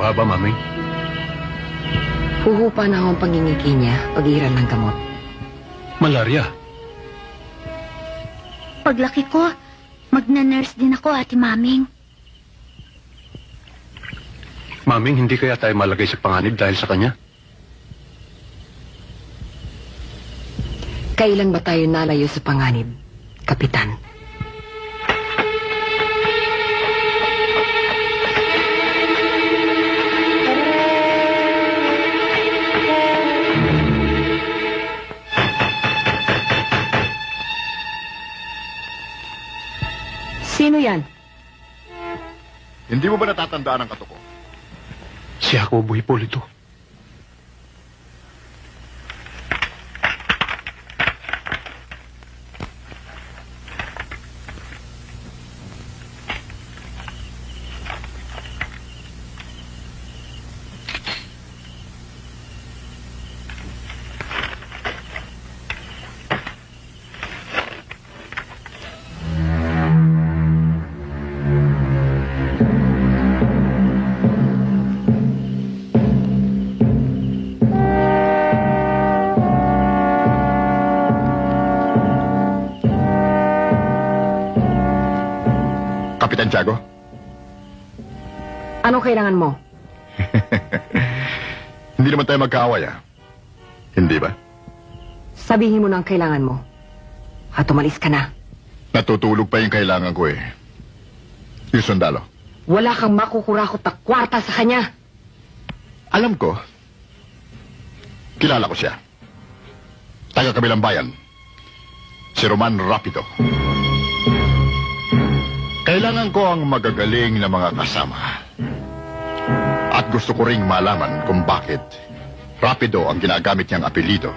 ka ba, Mami? Huhupa na ako ang pangingiki niya pag-iiral ng gamot. Malaria. Paglaki ko, magna-nurse din ako, Ate Maming. Maming, hindi kaya tayo malagay sa panganib dahil sa kanya? Kailan ba tayo nalayo sa panganib, Kapitan? Sino yan? Hindi mo ba natatandaan ang katuko? Si Jacobo Hipolito. Kapitan Tiago? Anong kailangan mo? Hindi naman tayo magkaaway, ah. Hindi ba? Sabihin mo na ang kailangan mo. At umalis ka na. Natutulog pa yung kailangan ko, eh. Yung sundalo. Wala kang makukurakot na kwarta sa kanya. Alam ko. Kilala ko siya. Taga-kabilang bayan. Si Roman Rapido. Kailangan ko ang magagaling na mga kasama. At gusto ko ring malaman kung bakit Rapido ang ginagamit niyang apelido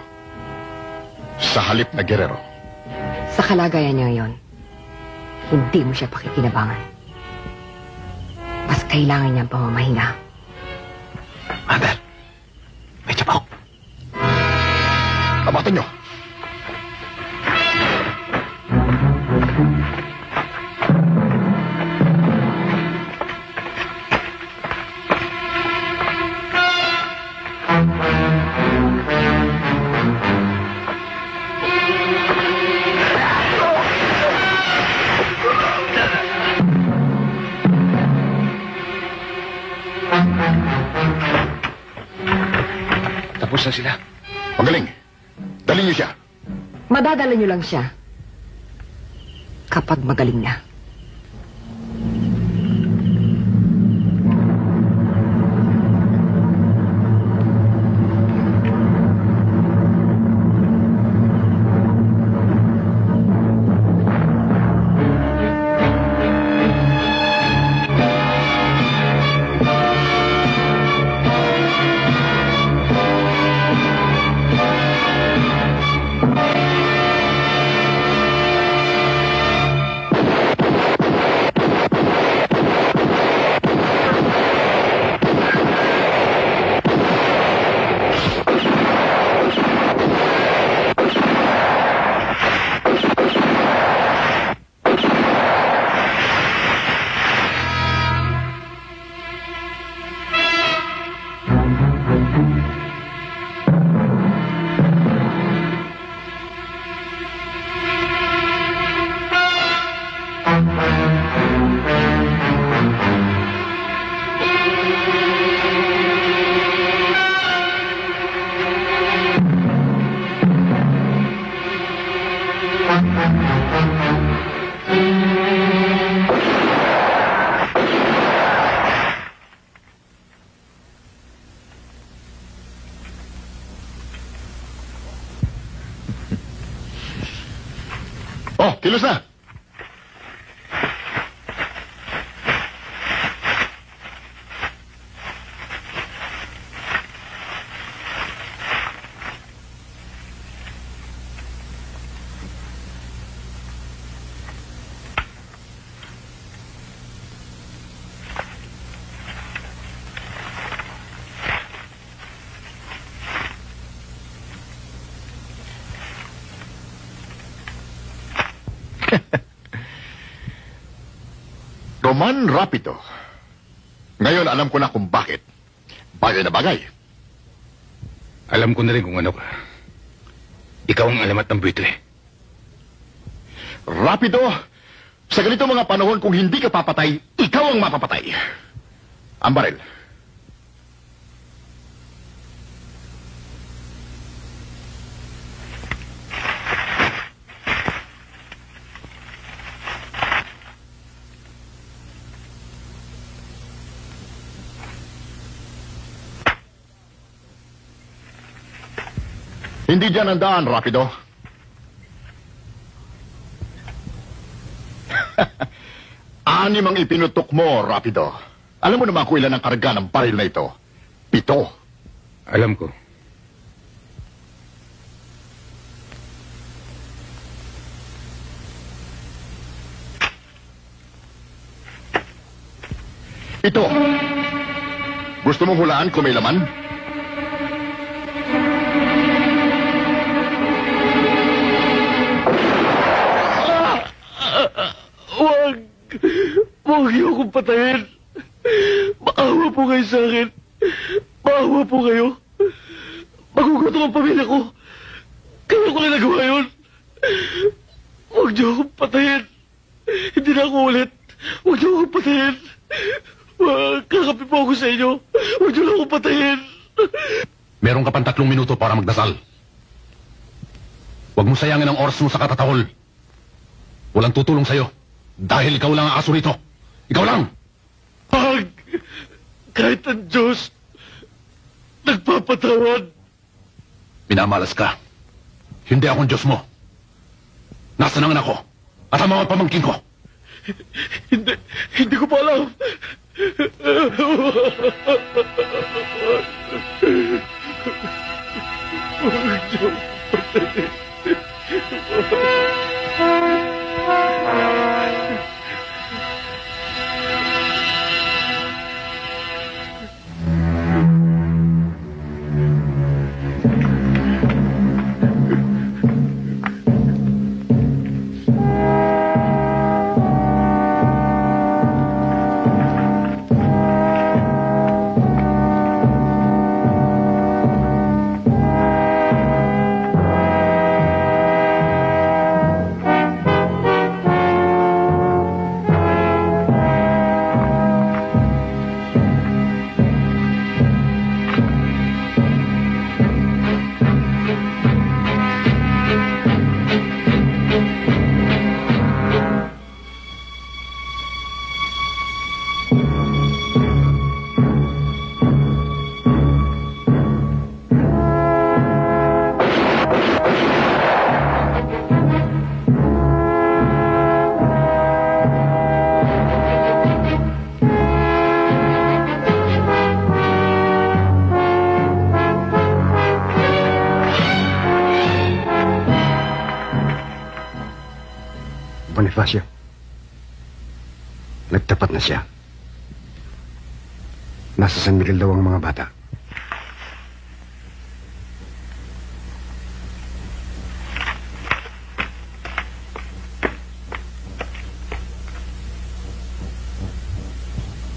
sa halip na Guerrero. Sa kalagayan niya ngayon, hindi mo siya pakikinabangan. Mas kailangan niyang pamamahinga. Mother, may tsapaw. Abatan niyo! Tapos na sila. Magaling. Dali niyo siya. Madadala niyo lang siya. Kapag magaling na. Oh, kilos na! Roman Rapido. Ngayon alam ko na kung bakit Bagay na bagay. Alam ko na rin kung ano ka. Ikaw ang alamat ng buwito eh. Rapido! Sa ganito mga panahon, kung hindi ka papatay, ikaw ang mapapatay. Ang baril. Hindi dyan ang daan, Rapido. Anim ang ipinutok mo, Rapido. Alam mo naman kung ilan ang karga ng baril na ito. 7. Alam ko. Ito. Gusto mong hulaan kung may laman? Huwag niyo akong patayin. Maawa po kayo sa akin. Maawa po kayo. Magugutom ang pamilya ko. Kaya ko lang nagawa yun. Huwag niyo akong patayin. Hindi na ako ulit. Huwag niyo akong patayin. Kakapi po ako sa inyo. Huwag niyo lang akong patayin. Meron ka pang 3 minuto para magdasal. Huwag mo sayangin ang oras mo sa katatahol. Walang tutulong sa'yo. Dahil ikaw lang ang aso rito. Ikaw lang! Kahit ang Diyos, nagpapatawad. Minamalas ka. Hindi akong Diyos mo. Nasaan ang anak ko? At ang mga pamangkin ko? Hindi ko pa alam. Bonifacio. Nagtapat na siya. Nasa San Miguel daw ang mga bata.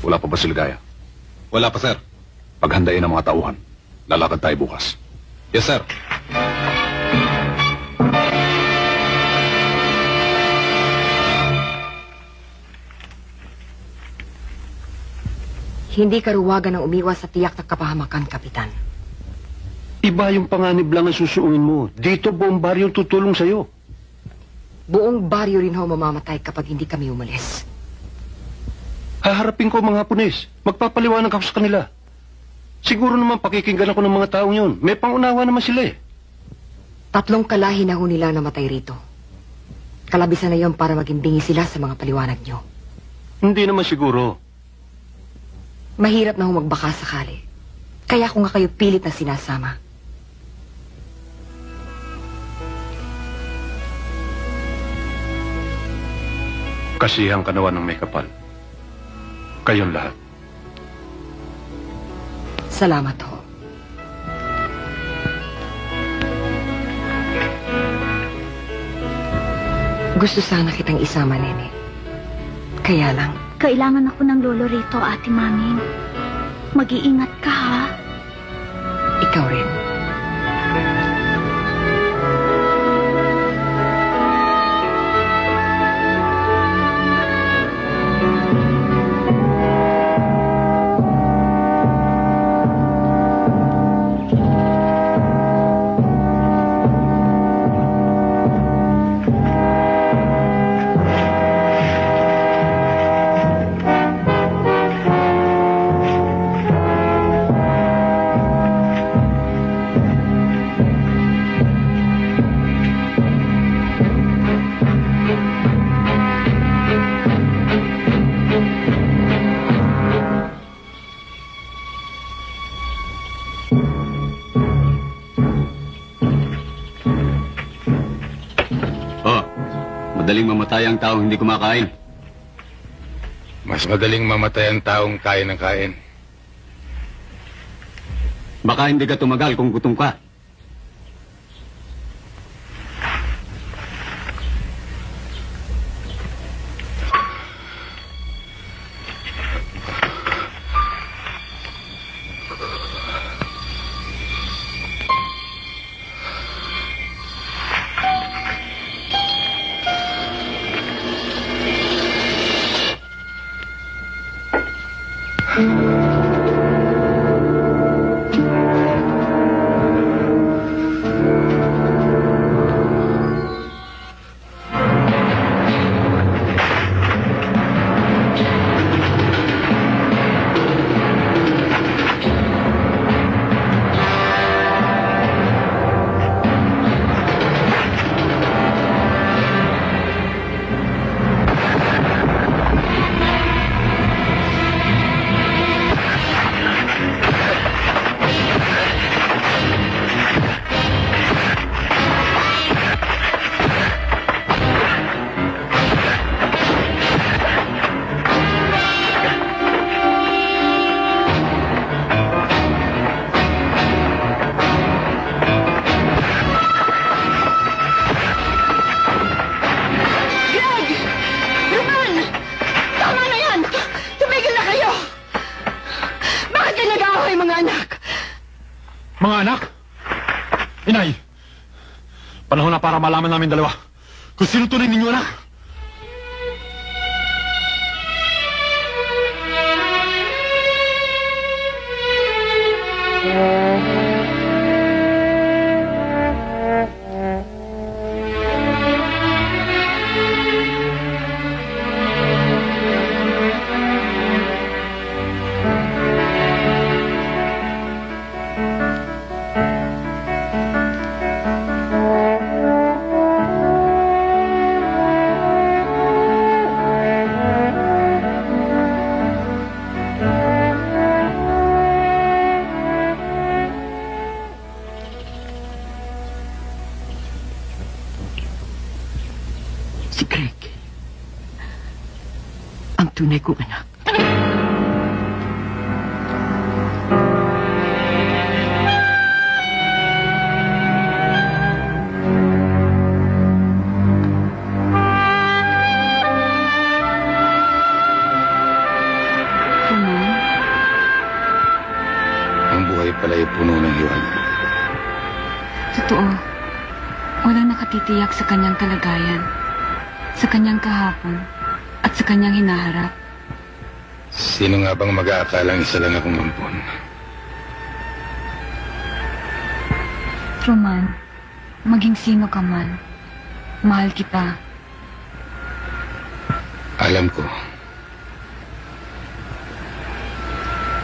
Wala pa ba si Ligaya? Wala pa, sir. Paghandain ang mga tauhan. Lalakad tayo bukas. Yes, sir. Hindi karuwagan ang umiwas sa tiyak na kapahamakan, Kapitan. Iba yung panganib lang ang susuungin mo. Dito buong baryo tutulong sa'yo. Buong baryo rin ho mamamatay kapag hindi kami umalis. Haharapin ko mga pulis. Magpapaliwanag ako sa kanila. Siguro naman pakikinggan ako ng mga taong yun. May pangunawa naman sila eh. 3 kalahi na ho nila namatay rito. Kalabisan na yon para maging bingi sila sa mga paliwanag nyo. Hindi naman siguro. Mahirap na ho magbaka sakali. Kaya ko nga kayo pilit na sinasama. Kasihang kanawan ng may kapal. Kayong lahat. Salamat ho. Gusto sana kitang isama, Nene. Kaya lang, Kailangan ako ng lolo rito, Ate Manging. Mag-iingat ka, ha? Ikaw rin. Madaling mamatay ang taong hindi kumakain. Mas madaling mamatay ang taong kain ng kain. Baka hindi ka tumagal kung gutom ka. Mga anak? Inay, panahon na para malaman namin dalawa kung sino tunay ninyo anak. Si Greg. Ang tunay kong anak. Ang buhay pala'y puno ng hiwaga. Totoo. Walang nakatitiyak sa kanyang kalagayan, sa kanyang kahapon, at sa kanyang hinaharap. Sino nga bang mag-aakalang isa lang akong ampon? Roman, maging sino ka man, mahal kita. Alam ko.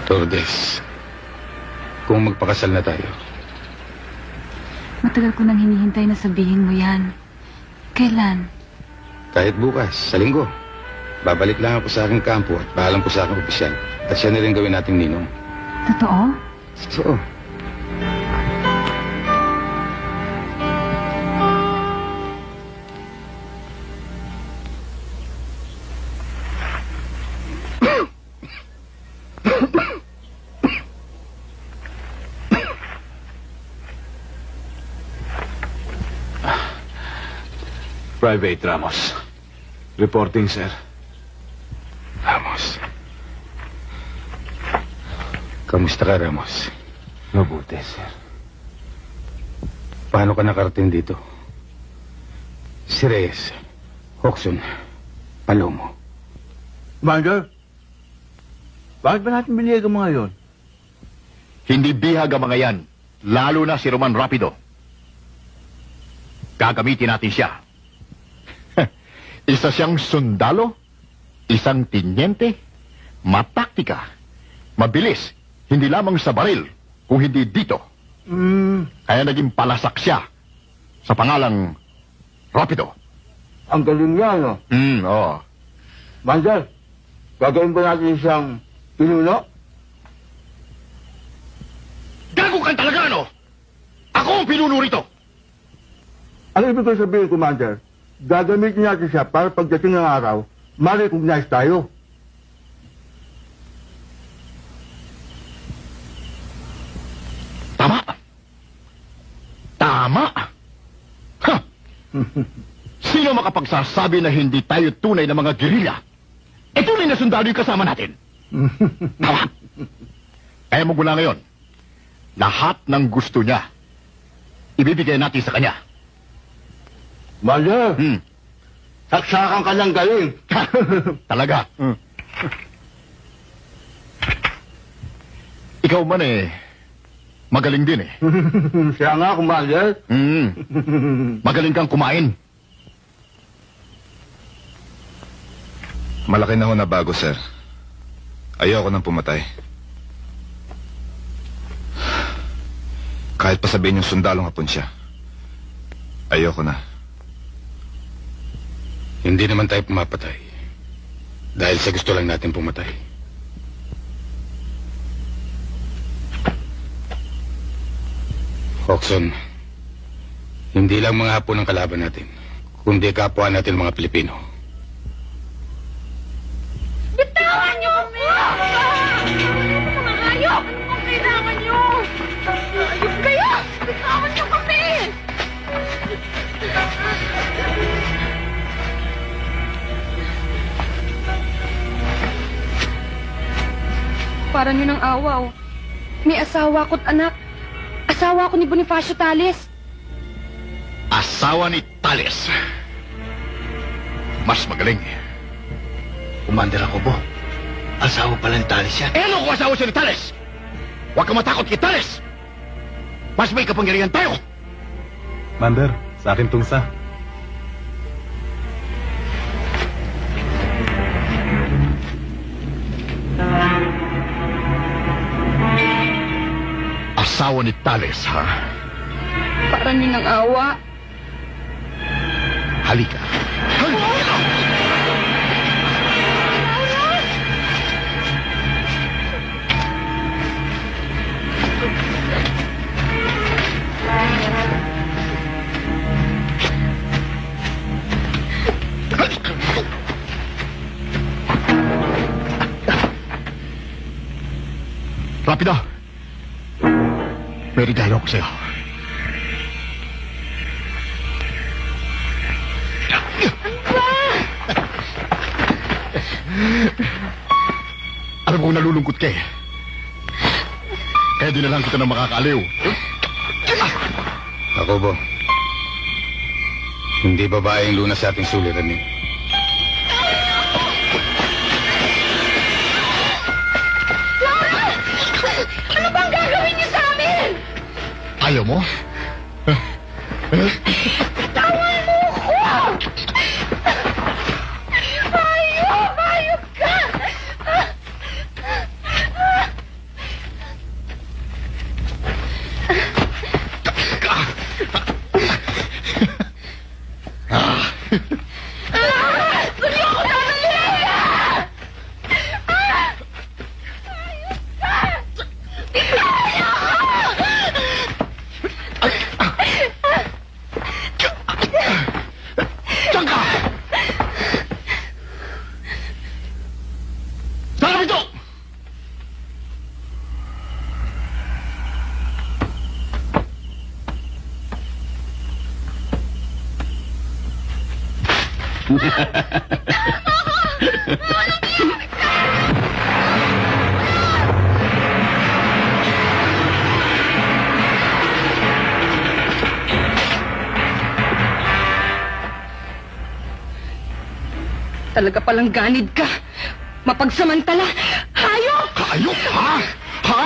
Lourdes, kung magpakasal na tayo, Matagal ko nang hinihintay na sabihin mo yan. Kailan? kahit bukas, sa linggo, babalik lang ako sa aking kampo at paalam ko sa aking opisyal. At siya na rin gawin nating ninong. Totoo? Oo. Private Ramos. Reporting, sir. Ramos. Kamusta ka, Ramos? Mabuti, sir. Paano ka nakarating dito? Si Reyes, Hoxon, Palomo. Commander, bakit ba natin binigay ang mga yon? Hindi bihag ang mga yan, lalo na si Roman Rapido. Gagamitin natin siya. Isa siyang sundalo, isang tinyente, mataktika, mabilis, hindi lamang sa baril, kung hindi dito. Kaya naging palasak siya sa pangalang Rapido. Ang galing niya, no? Oo. Commander, gagawin ba natin siyang pinuno? Gago ka talaga, ano? Ako ang pinuno rito. Ano ibig ko sabihin, Commander? Gagamitin natin siya para pagdating ng araw, ma-recognize tayo. Tama. Tama. Ha? Sino makapagsasabi na hindi tayo tunay na mga gerilya? E tunay na sundalo yung kasama natin. Tama. Kaya magmula ngayon, lahat ng gusto niya, ibibigay natin sa kanya. Commander, saksakan ka ng galing. Talaga. Ikaw man magaling din Siya nga, Commander. Magaling kang kumain. Malaki na ho na bago, sir. Ayoko nang pumatay. Kahit pa sabihin yung sundalong hapon siya. Ayoko na. Hindi naman tayo pumapatay. Dahil sa gusto lang natin pumatay. Hoxon, hindi lang mga hapon ang kalaban natin, kundi kapwa natin mga Pilipino. Bitawan niyo kami! Mga hayop! Ang kailangan niyo! Hayop kayo! Bitawan niyo kami! Para nyo ng awa, oh. May asawa ko't anak. Asawa ko ni Bonifacio Tales. Asawa ni Tales. Mas magaling. Commander ako po. Asawa pala ni Tales yan. Ano kung asawa siya ni Tales? Huwag ka matakot kay Tales. Mas may kapangyarihan tayo. Mander, sa akin tungsa. Asawa ni Tales, ha? Para nyo ng awa. Halika. Rapido. May regalo ko sa'yo. Alam kong nalulungkot ka eh. Kaya dinalang kita ng makakaaliw. Ako ba? Hindi babaeng lunas sa ating suliranin. Ano bang gagawin niyo sa amin? Ayaw mo? Tawan mo ko! Hayop! Hayop ka! Gusto ko dali! Diyan ka! Sarap ito! Talaga palang ganid ka. Mapagsamantala. Hayop! Hayop, ha? Ha?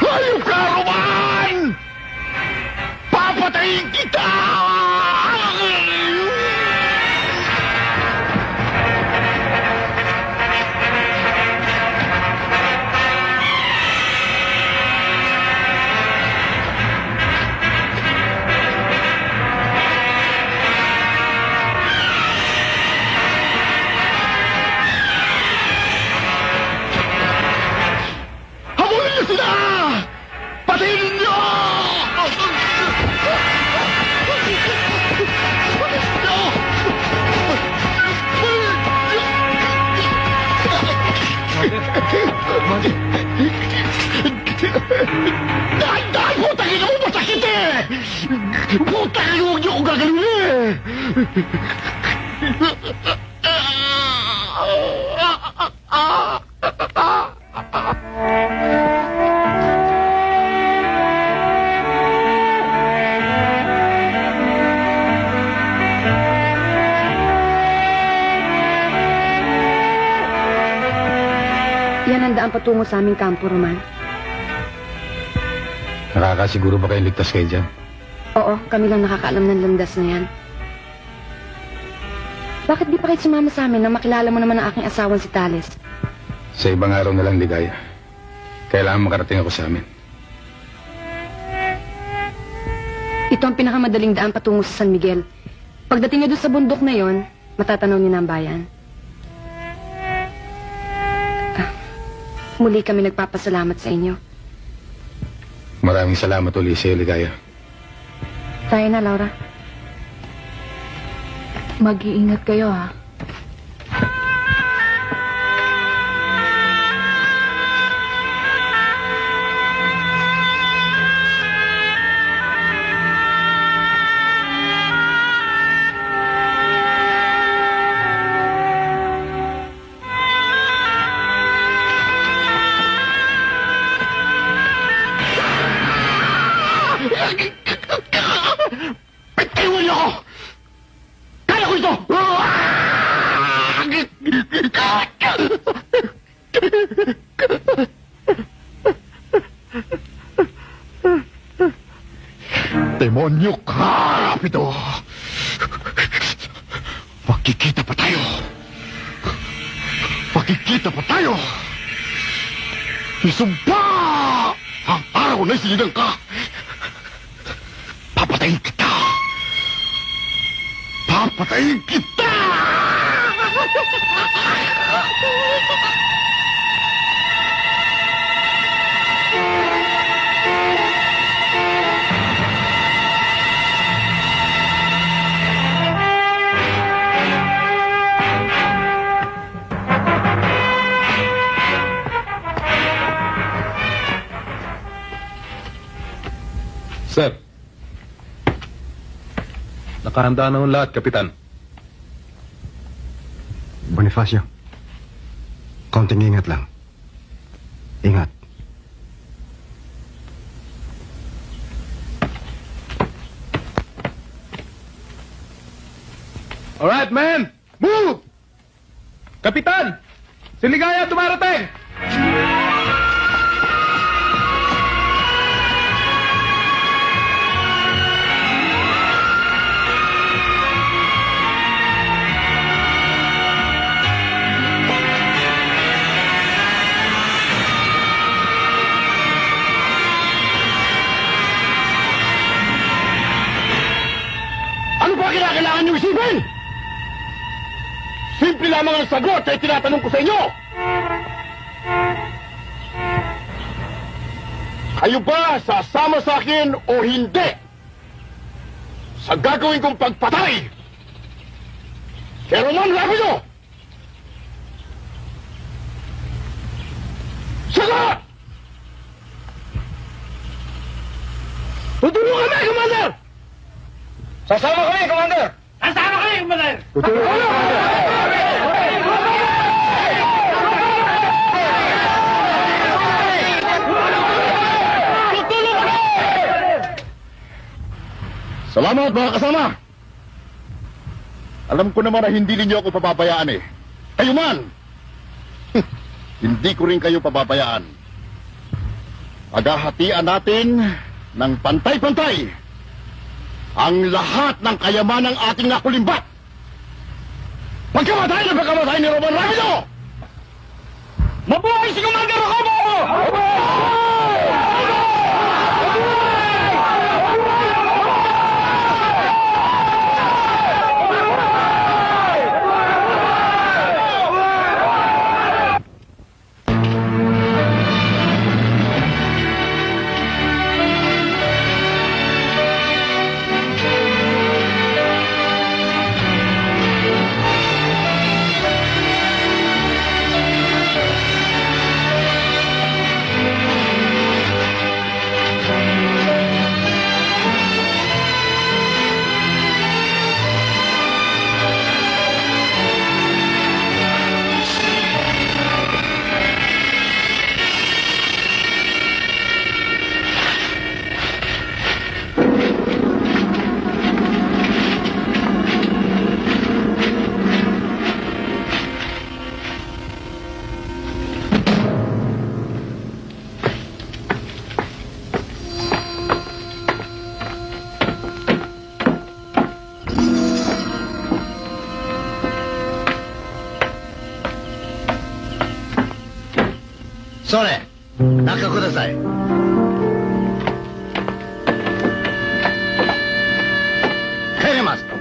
Hayop ka, Roman! Papatayin kita! Habulin niyo sila! Patayin niyo! Dahan-dahan, putang ina mo, masakit eh! Putang ina, huwag niyo akong gagalawin eh! Yan ang daan patungo sa aming kampo, Roman. Nakakasiguro ba kayong ligtas kayo dyan? Oo, kami lang nakakaalam ng landas na yan. Bakit di pa kayo sumama sa amin nang makilala mo naman ang aking asawang si Tales? Sa ibang araw na lang, Ligaya. Kailangan makarating ako sa amin. Ito ang pinakamadaling daan patungo sa San Miguel. Pagdating niyo doon sa bundok na yon, matatanaw niyo na ang bayan. Muli kami nagpapasalamat sa inyo. Maraming salamat ulit sa iyo, Ligaya. Tayo na, Laura. Mag-iingat kayo, ha? Bitiwan niyo ako! Kaya ko ito! Demonyo ka, Rapido! Makikita pa tayo! Makikita pa tayo! Isumpa ang araw na isilang ka! Papatayin kita! Papatayin kita! Sir. Nakahanda na ang lahat, Kapitan. Bonifacio, konting ingat lang. Ingat. All right, man! Move! Kapitan! Si Ligaya dumarating! akin! Simple lamang ang sagot ay tinatanong ko sa inyo! Kayo ba sasama sa akin o hindi? Sa gagawin kong pagpatay kay Roman Rapido! Sagot! Tutulong kami, Commander! Sasama kami, Commander! Sasama kami, Commander! Tutulong kami, Salamat, mga kasama! Alam ko naman na hindi ninyo ako pababayaan eh. Kayo man! Hindi ko rin kayo pababayaan. Paghahatian natin ng pantay-pantay ang lahat ng kayaman ng ating nakulimbat. Pagkamatay na pagkamatay ni Roman Rapido! Mabuhay si Commander Rocobo!それ、中ください。帰れます。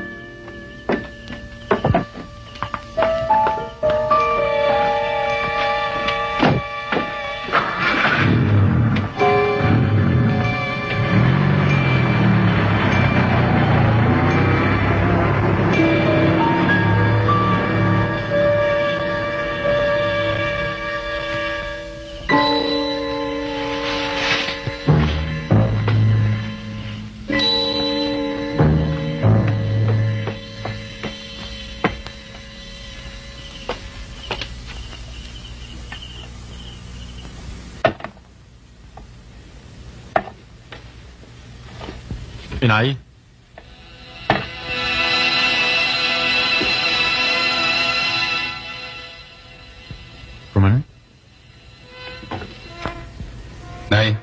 Inay? Roman? Nay?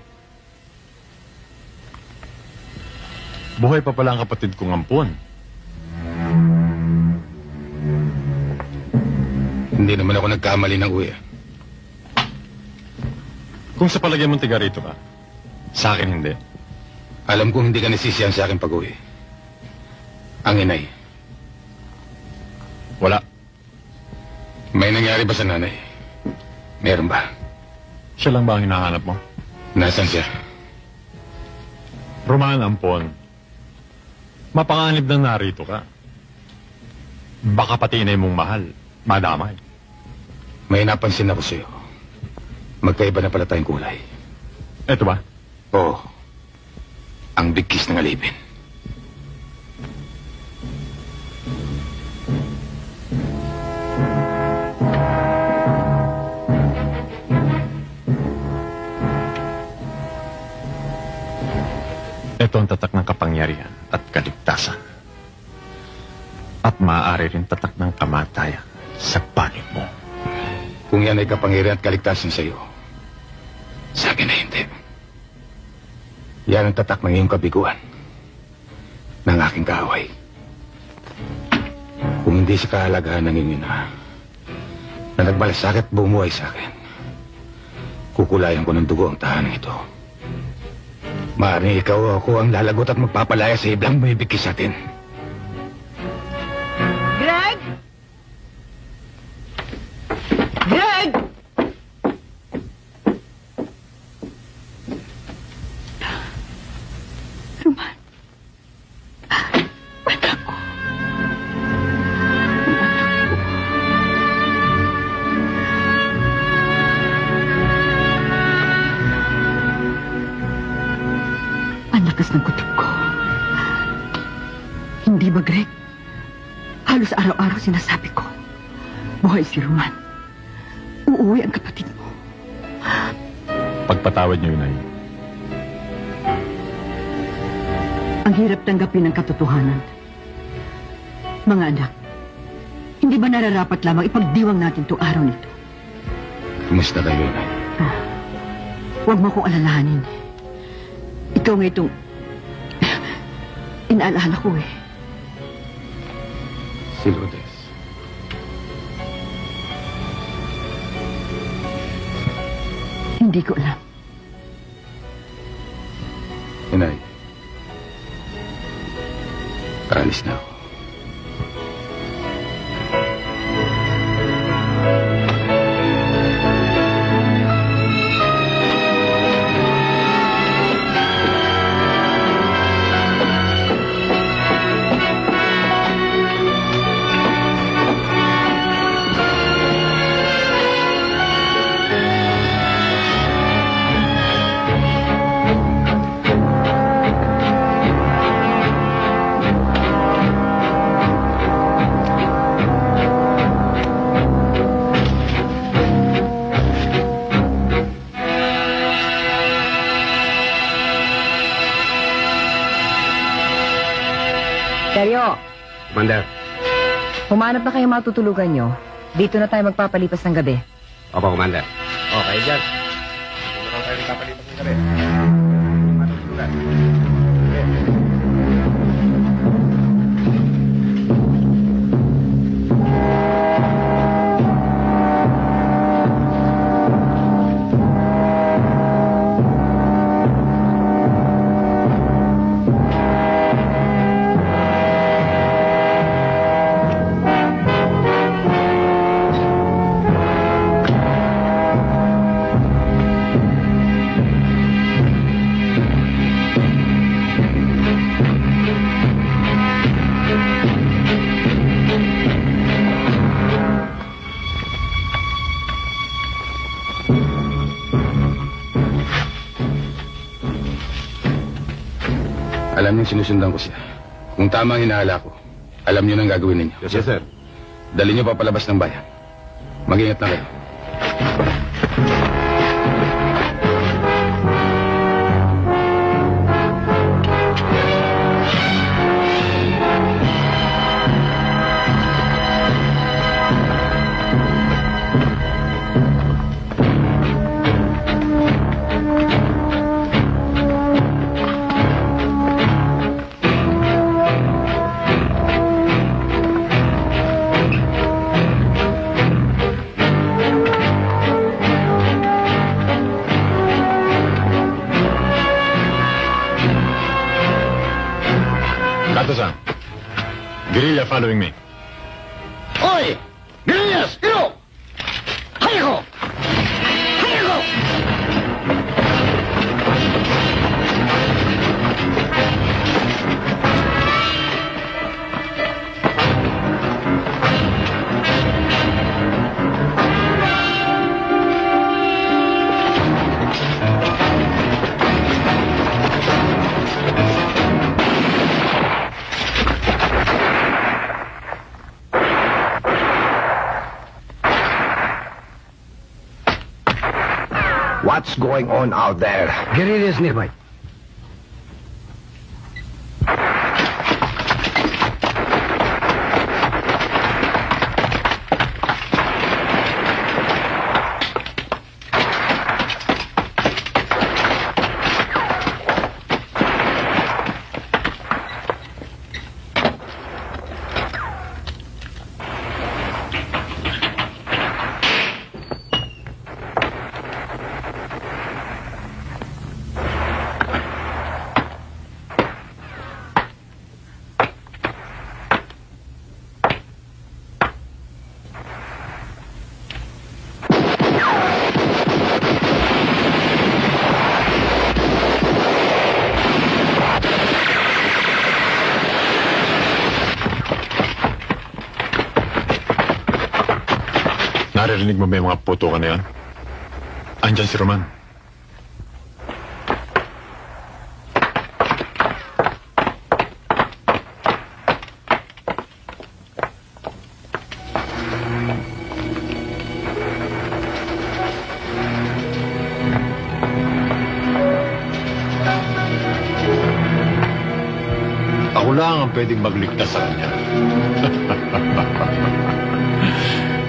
Buhay pa pala ang kapatid kong ampon. Hindi naman ako nagkamali ng uwi. Kung sa palagay mong tiga rito ka, sa akin hindi. Alam kong hindi ka nasisiyan sa akin pag-uwi. Ang inay. Wala. May nangyari ba sa nanay? Meron ba? Siya lang ba ang hinahanap mo? Nasaan siya? Roman ampon. Mapanganib na narito ka. Baka pati inay mong mahal. Madamay. May napansin ako sa'yo. Magkaiba na pala tayong kulay. Eto ba? Oo. Ang bigkis ng alipin. Ito ang tatak ng kapangyarihan at kaligtasan. At maaari rin tatak ng kamatayan sa panig mo. Kung yan ay kapangyarihan at kaligtasan sa iyo, sa akin na hindi. Yan ang tatak ng iyong kabiguan, ng aking kaaway. Kung hindi sa kahalagahan ng inyo na nagbalasakit at bumuhay sa akin, kukulayan ko ng dugo ang tahanan ito. Maaaring ikaw o ako ang lalagot at magpapalaya sa iblang may bigkis sa atin. tigas ng kutob ko. Hindi ba, Greg? Halos araw-araw sinasabi ko, buhay si Roman. Uuwi ang kapatid mo. Pagpatawad niyo, Inay. Ang hirap tanggapin ng katotohanan. Mga anak, hindi ba nararapat lamang ipagdiwang natin itong araw nito? Kumusta kayo, Inay? Huwag mo akong alalahanin. Ikaw nga itong inaalala ko eh. Si Lourdes. Hindi ko alam. Inay, aalis na ako. Seryo, Commander. humanap na kayo matutulugan nyo. Dito na tayo magpapalipas ng gabi. Opo, Commander. Okay, dyan. Dito na tayo nagpapalipas ng gabi. Matutulugan. Alam niyong sinusundan ko siya. Kung tama ang hinahala ko, alam niyo nang gagawin ninyo. Yes, sir. Dali niyo pa palabas ng bayan. Mag-ingat na kayo. Kato-san, guerrilla following me. Oi! Guerrillas! Hiro! Hayako! Hayako! What's going on out there? Guerrillas nearby. Naririnig mo ba yung mga putukan na yun? Andyan si Roman. Ako lang ang pwedeng magligtas sa kanya.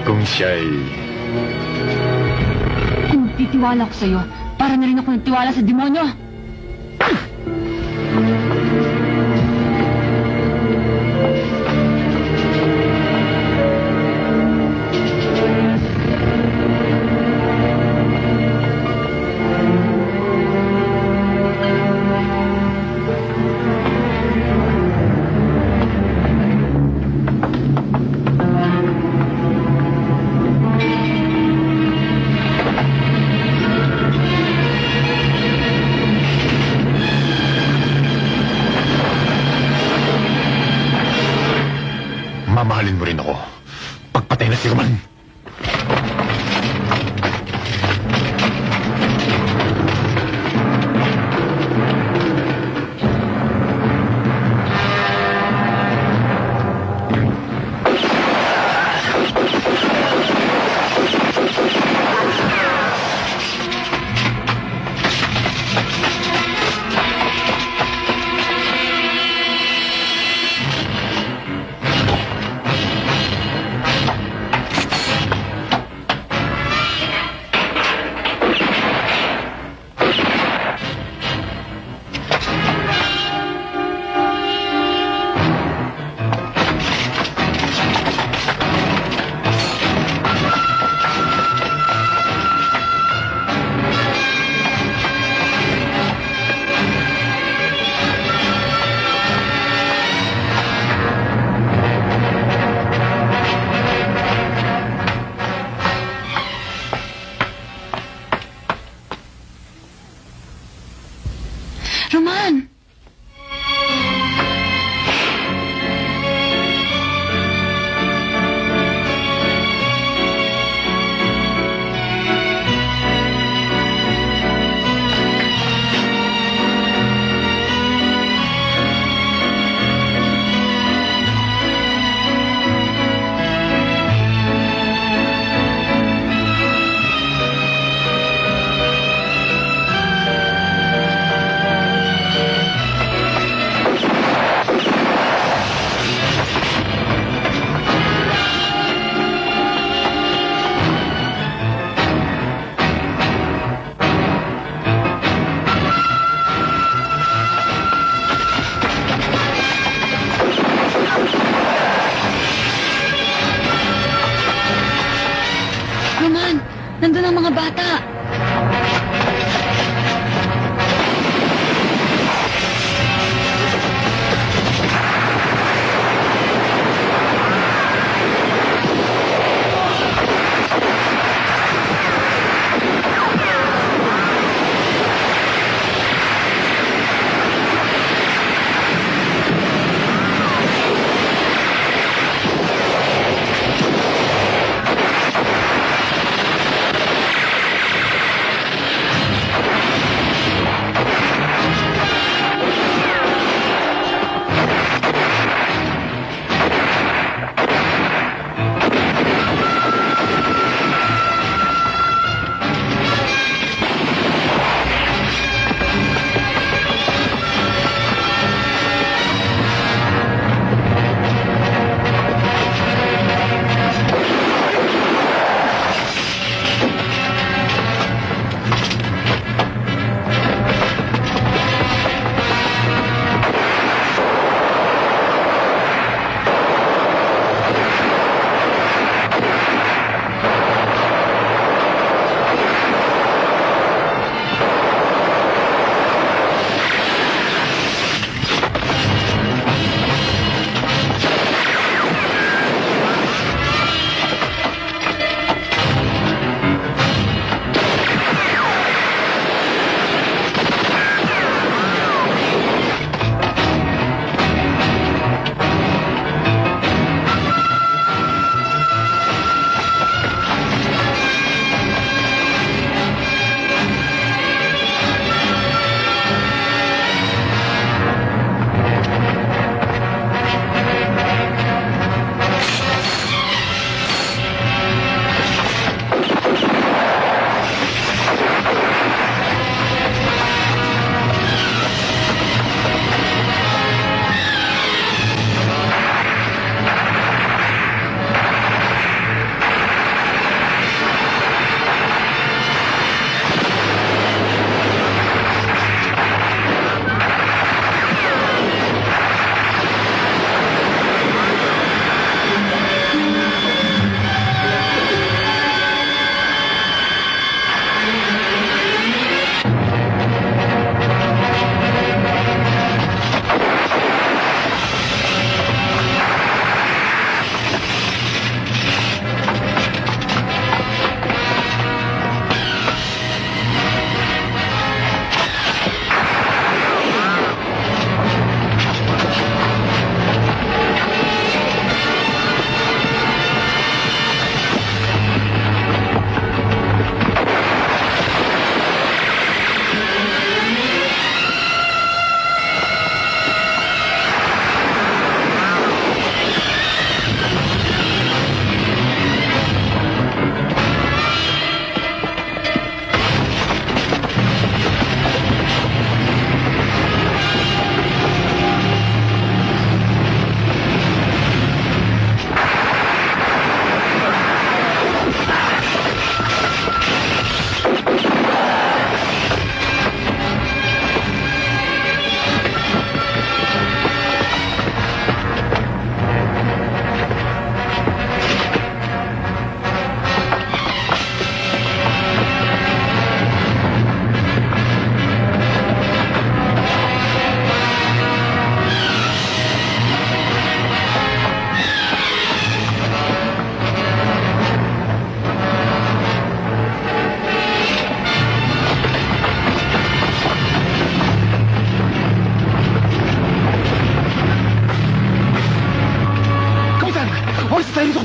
Kung siya'y... Kung titiwala ko sa'yo, para na rin ako nagtiwala sa demonyo. Mamahalin mo rin ako. Pagpatay na si Roman. Roman!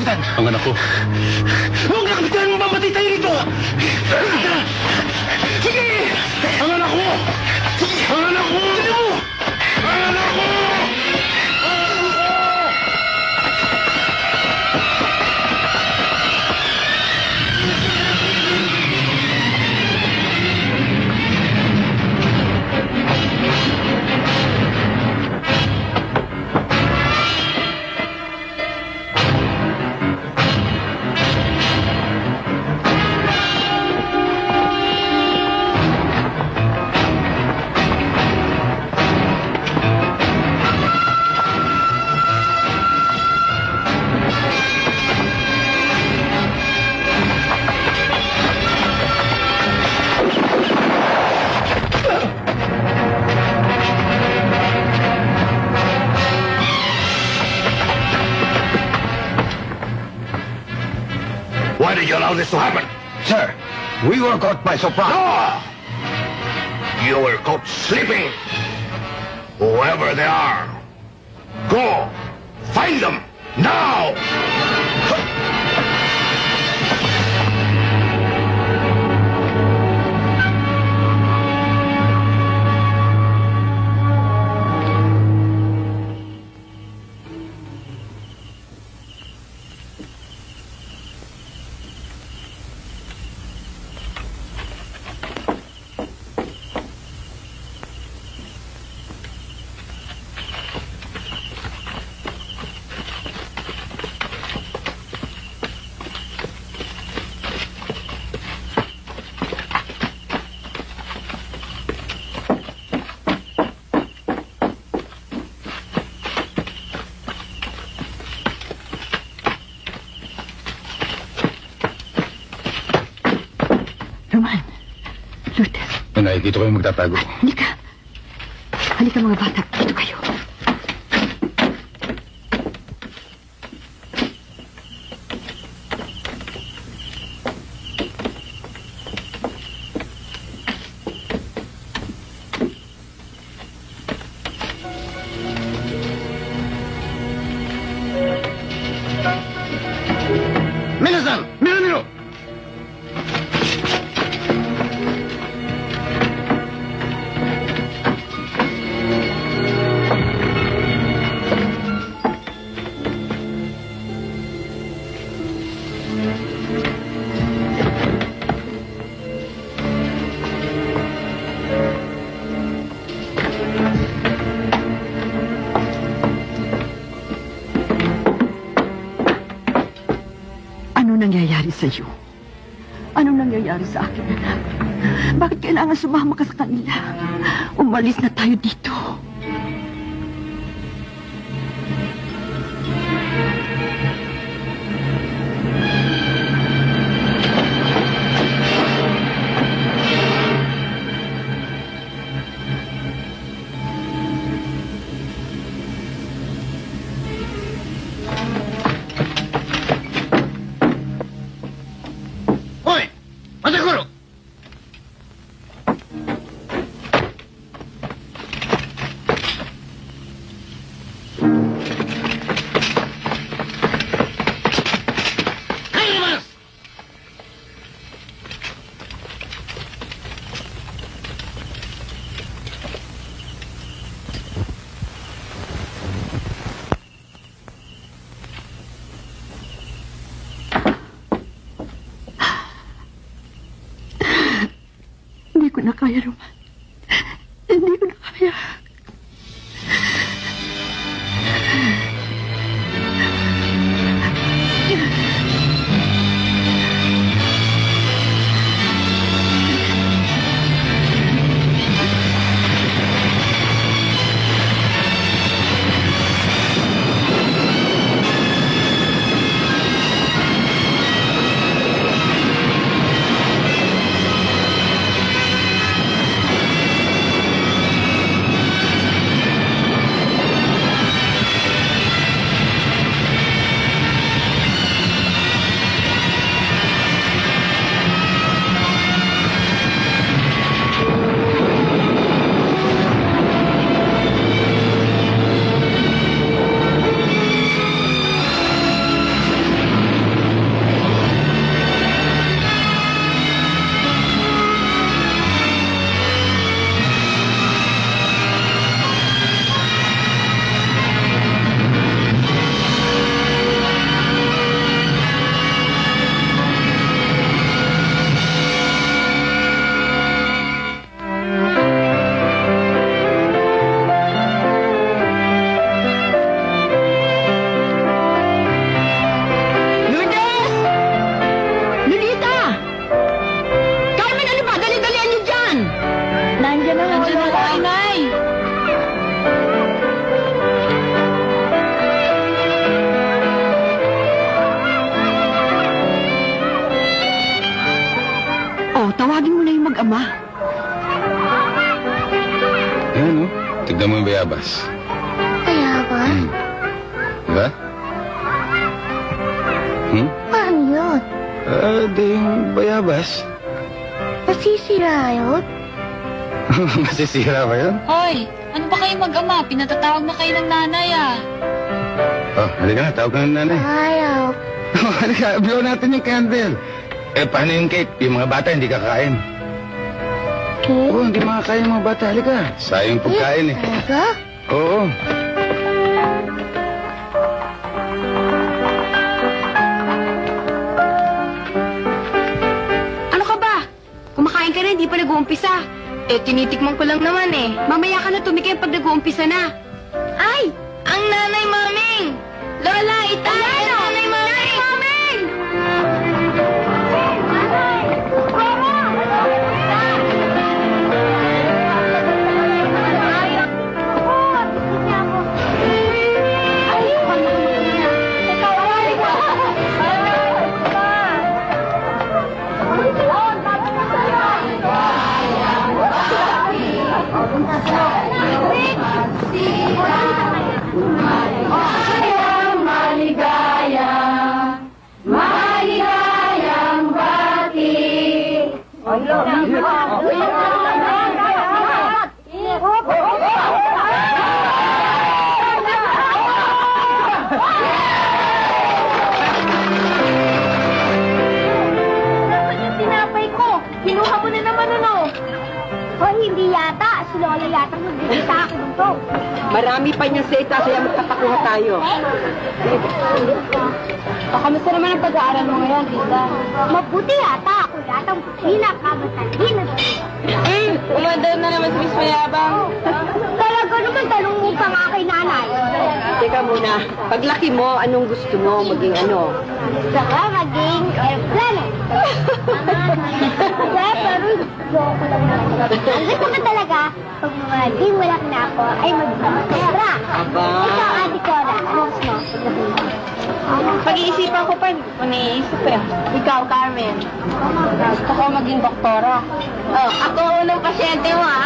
Kapitan! Ang anak ko. Huwag na, Kapitan! Mamatay tayo dito! Sige! Ang anak ko! Ang anak ko! Sige mo! Ang anak ko! Why did you allow this to happen? Sir, we were caught by surprise. No! You were caught sleeping. Whoever they are, go! Find them! Now! Roman, Lourdes, Nakikita ko yung magtatago. halika. Halika mga bata, dito kayo. Minasan! Minamino! Ano nangyayari sa iyo? Ano nangyayari sa akin, anak? Bakit kailangan sumama ka sa kanila? Umalis na tayo dito. Hoy! Masaguro! Kayo naman! Hindi ko na kaya, Roman. Hindi ko na kaya. Ama. Ayan, oh. Tignan mo yung bayabas. Bayabas? Diba? Paano yun? Di yung bayabas. Nasisira yun? Masisira ba yun? Hoy, ano ba kayo mag-ama? Pinatatawag na kayo ng nanay Oh, halika na. Tawag ka ng nanay. Ayaw. Halika, blow natin yung candle. Paano yung cake? Yung mga bata hindi kakain. Cake? Oo, hindi makakain yung mga bata. Halika. Sayang pagkain eh. Talaga? Oo. Ano ka ba? Kumakain ka na, hindi pa nag-uumpisa. Tinitikman ko lang naman eh. Mamaya ka na tumikim pag nag-uumpisa na. Ay! Ang nanay maming! Lola, itay! Ang nanay maming! Maming! Tinapay ko! Kinuha mo na naman ano? O hindi yata. Si Lola yata nagbibigay sa akin ito. Marami pa niyang seta, kaya magpapakuha tayo. Kamusta naman ang pag-aaral mo ngayon, tita? Mabuti yata. Ako yata ang pinakamatalin na doon. Umadal na naman si Miss Mayabang. Talaga naman, tanong mo pa nga kay nanay. Teka muna, paglaki mo, anong gusto mo maging ano? Gusto ko maging airplane. Pero joke lang naman. Ang gusto ko talaga, pag maging malaki na ako, ay mag-pera. Aba. Ikaw, Ate Cora, ano gusto mo? Pag-iisipan ko pa, hindi ko naiisip eh. Ikaw, Carmen. Gusto ko maging doktora. Oh, ako unang pasyente mo ah.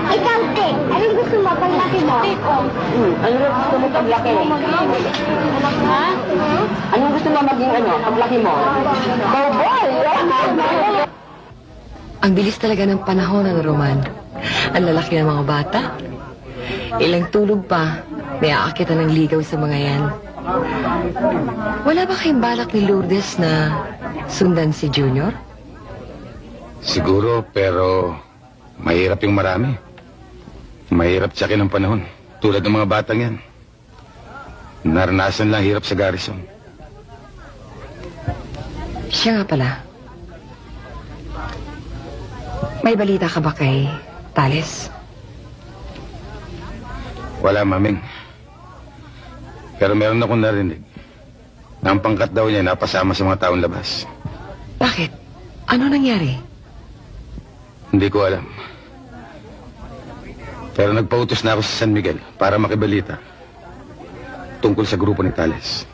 Ikaw, Te, anong gusto mo paglaki mo? Ano rin gusto mo paglaki? Ha? Anong gusto mo maging ano, paglaki mo? Cowboy! Ang bilis talaga ng panahon, ano, Roman? Ang lalaki ng mga bata. Ilang tulog pa, may aakitan ng ligaw sa mga yan. Wala ba kayong balak ni Lourdes na sundan si Junior? Siguro, pero mahirap yung marami. Mahirap tiyakin ang panahon. Tulad ng mga batang yan. Naranasan lang hirap sa garrison. Siya nga pala. May balita ka ba kay Tales? Wala, maming. Pero meron akong narinig na ang pangkat daw niya napasama sa mga taong labas. Bakit? Ano nangyari? Hindi ko alam. Pero nagpautos na ako sa San Miguel para makibalita tungkol sa grupo ni Tales.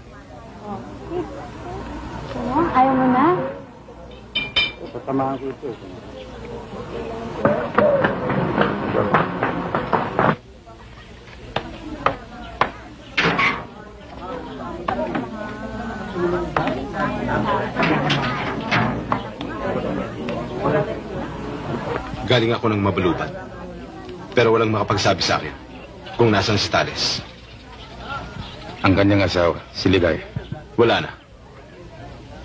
Ayaw mo na? Patamahan ko ito. Galing ako ng mabalutan. Pero walang makapagsabi sa akin kung nasan si Tales. Ang kanyang asawa, si Ligay. Wala na.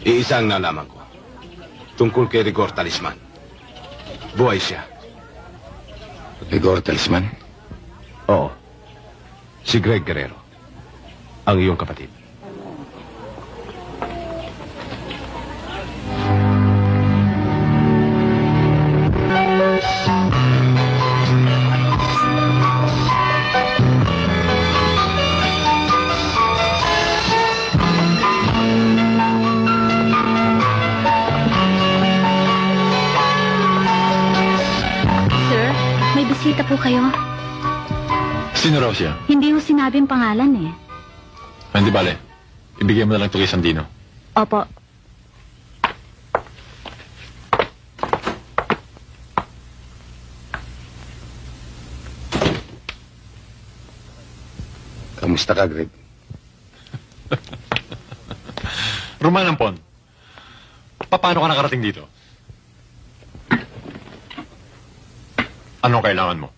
Iisa ang nalaman ko. Tungkol kay Rigor Talisman. Buhay siya. Rigor Talisman? Oo. Si Greg Guerrero. Ang iyong kapatid. Bisita po kayo. Sino raw siya? Hindi ho sinabi ang pangalan eh. Hindi bale. Ibigay mo na lang ito kay Sandino. Opo. Kamusta ka, Greg? Roman Ampon, paano ka nakarating dito? Anong kailangan mo?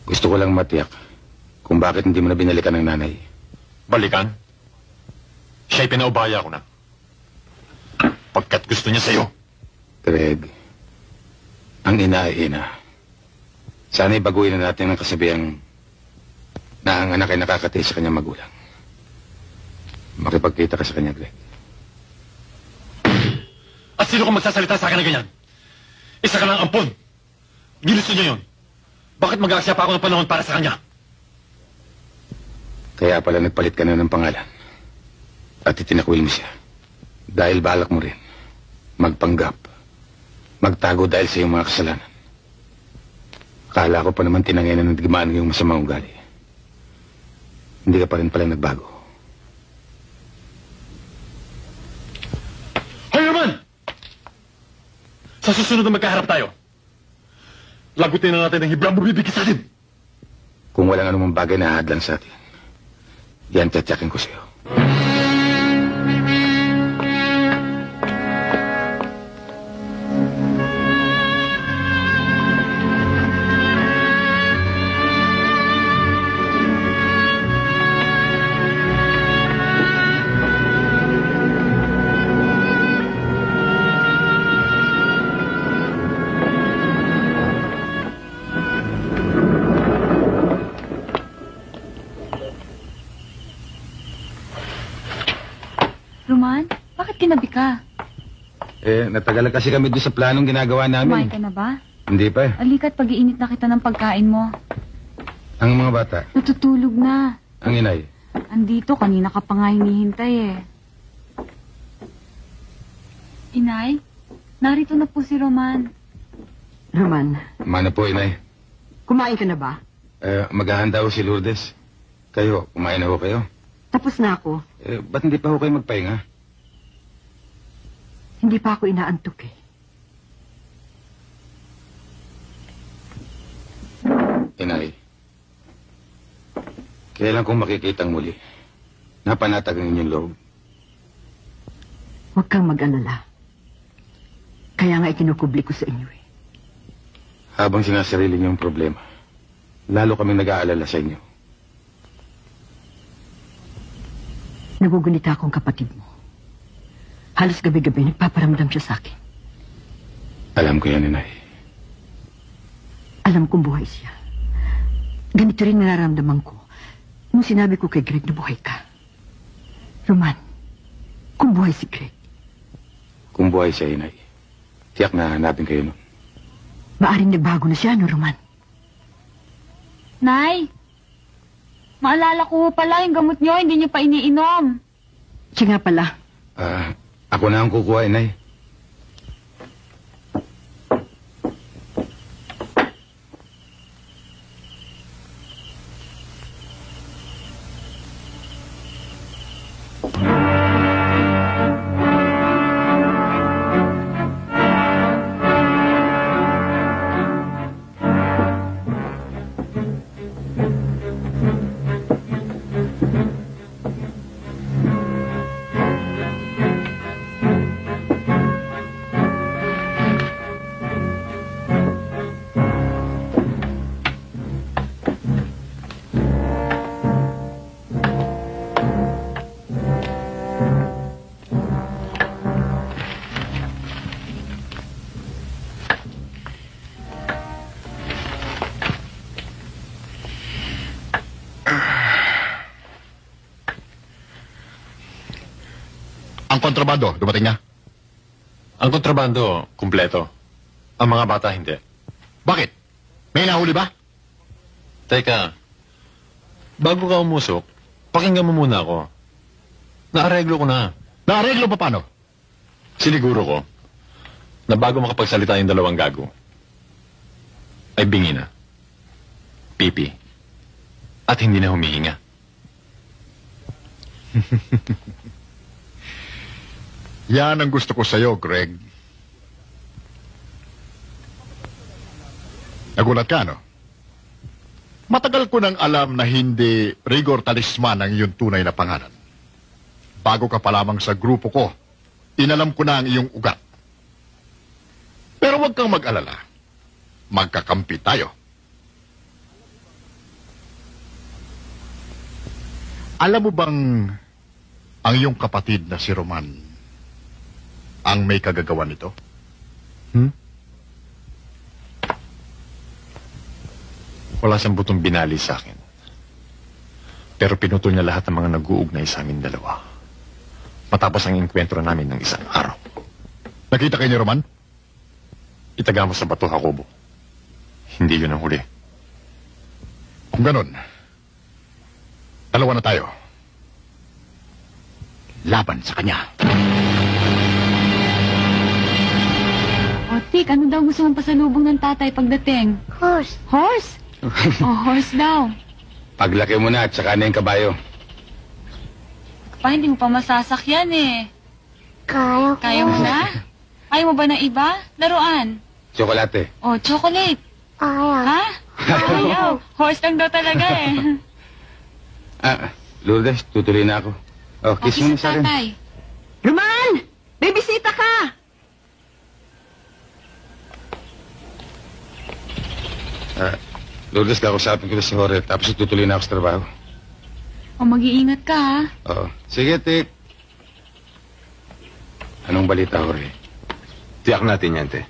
Gusto ko lang matiyak kung bakit hindi mo na binalikan ng nanay. Balikan? Siya'y pinaubaya ko na. Pagkat gusto niya sa'yo. Greg, ang ina ay ina. Sana'y baguhin na natin ang kasabihang na ang anak ay nakakatay sa kanyang magulang. Makipagkita ka sa kanya, Greg. At sino kung magsasalita sa akin ng ganyan? Isa ka lang ampon. Ginusto niya yun. Bakit mag-aaksya pa ako ng panahon para sa kanya? Kaya pala nagpalit ka na ng pangalan. At itinakwil mo siya. Dahil balak mo rin magpanggap. Magtago dahil sa iyong mga kasalanan. Akala ko pa naman tinangay na nagdimaan ng iyong masamang ugali. Hindi ka pa rin pala nagbago. Hoy, Roman! Sa susunod na magkaharap tayo, lagutin na natin ang hibrang bumibigay sa atin. Kung walang anumang bagay na ahadlan sa atin, yan tatyakin ko sa'yo. Kinabi ka. Natagal kasi kami doon sa planong ginagawa namin. Kumain ka na ba? Hindi pa eh. Alika't pag-iinit na kita ng pagkain mo. Ang mga bata? Natutulog na. Ang inay? Andito, kanina ka pa nga hinihintay eh. Inay, narito na po si Roman. Roman? Mana po, inay. Kumain ka na ba? Maghahanda ho si Lourdes. Kayo, kumain na ho kayo? Tapos na ako. Ba't hindi pa ho kayo magpahinga? Hindi pa ako inaantok eh. Inay, kailan kong makikitang muli, napanatag ang inyong loob. Huwag kang mag-alala. Kaya nga ikinukubli ko sa inyo eh. Habang sinasarili niyong problema, lalo kaming nag-aalala sa inyo. Nagugunita akong kapatid mo. Halos gabi-gabi nagpaparamdam siya sa akin. Alam ko yan, inay. Alam kong buhay siya. Ganito rin nararamdaman ko nung sinabi ko kay Greg na buhay ka. Roman, kung buhay si Greg. Kung buhay siya, inay, tiyak na hanapin kayo nun. Maaring nagbago na siya, no, Roman? Nay, maalala ko pala yung gamot niyo, hindi niyo pa iniinom. Siya nga pala. Ako na ang kukuha, inay. Ang kontrabando, dumating na? Ang kontrabando, kumpleto. Ang mga bata, hindi. Bakit? May nahuli ba? Teka, bago ka umusok, pakinggan mo muna ako. Naareglo ko na. Naareglo pa paano? Siniguro ko na bago makapagsalita yung dalawang gago, ay bingi na, pipi, at hindi na humihinga. Yan ang gusto ko sa'yo, Greg. Nagulat ka, no? Matagal ko nang alam na hindi Rigor Talisman ang iyong tunay na pangalan. Bago ka pa lamang sa grupo ko, inalam ko na ang iyong ugat. Pero huwag kang mag-alala. Magkakampi tayo. Alam mo bang ang iyong kapatid na si Roman ang may kagagawan nito? Wala siyang butong binali sa akin. Pero pinutol niya lahat ng mga nag-uugnay sa amin dalawa. Matapos ang enkwentro namin ng isang araw. Nakita kayo ni Roman? Itaga mo sa bato, Jacobo. Hindi yun ang huli. Kung ganun, dalawa na tayo. Laban sa kanya. O, Tik, ano daw gusto mong pasalubong ng tatay pagdating? Horse. Horse? Horse daw. Paglaki mo na at saka na yung kabayo. Pa, hindi mo pa masasakyan eh. Kaya ko. Kaya mo na? Ayaw mo ba ng iba? Laruan? Tsokolate. Oh, chocolate. Ayaw. Ha? Ayaw. Horse lang daw talaga eh. Lourdes, tutuloy na ako. Oh, kiss mo na sa akin. tatay. Roman! May bisita ka! Lourdes, kakusapin ko na si Jorge, tapos tutuloy na ako sa trabaho. O, mag-iingat ka ha. Oo. Sige, Tik. Anong balita, Jorge? Tiyak natin yan, te.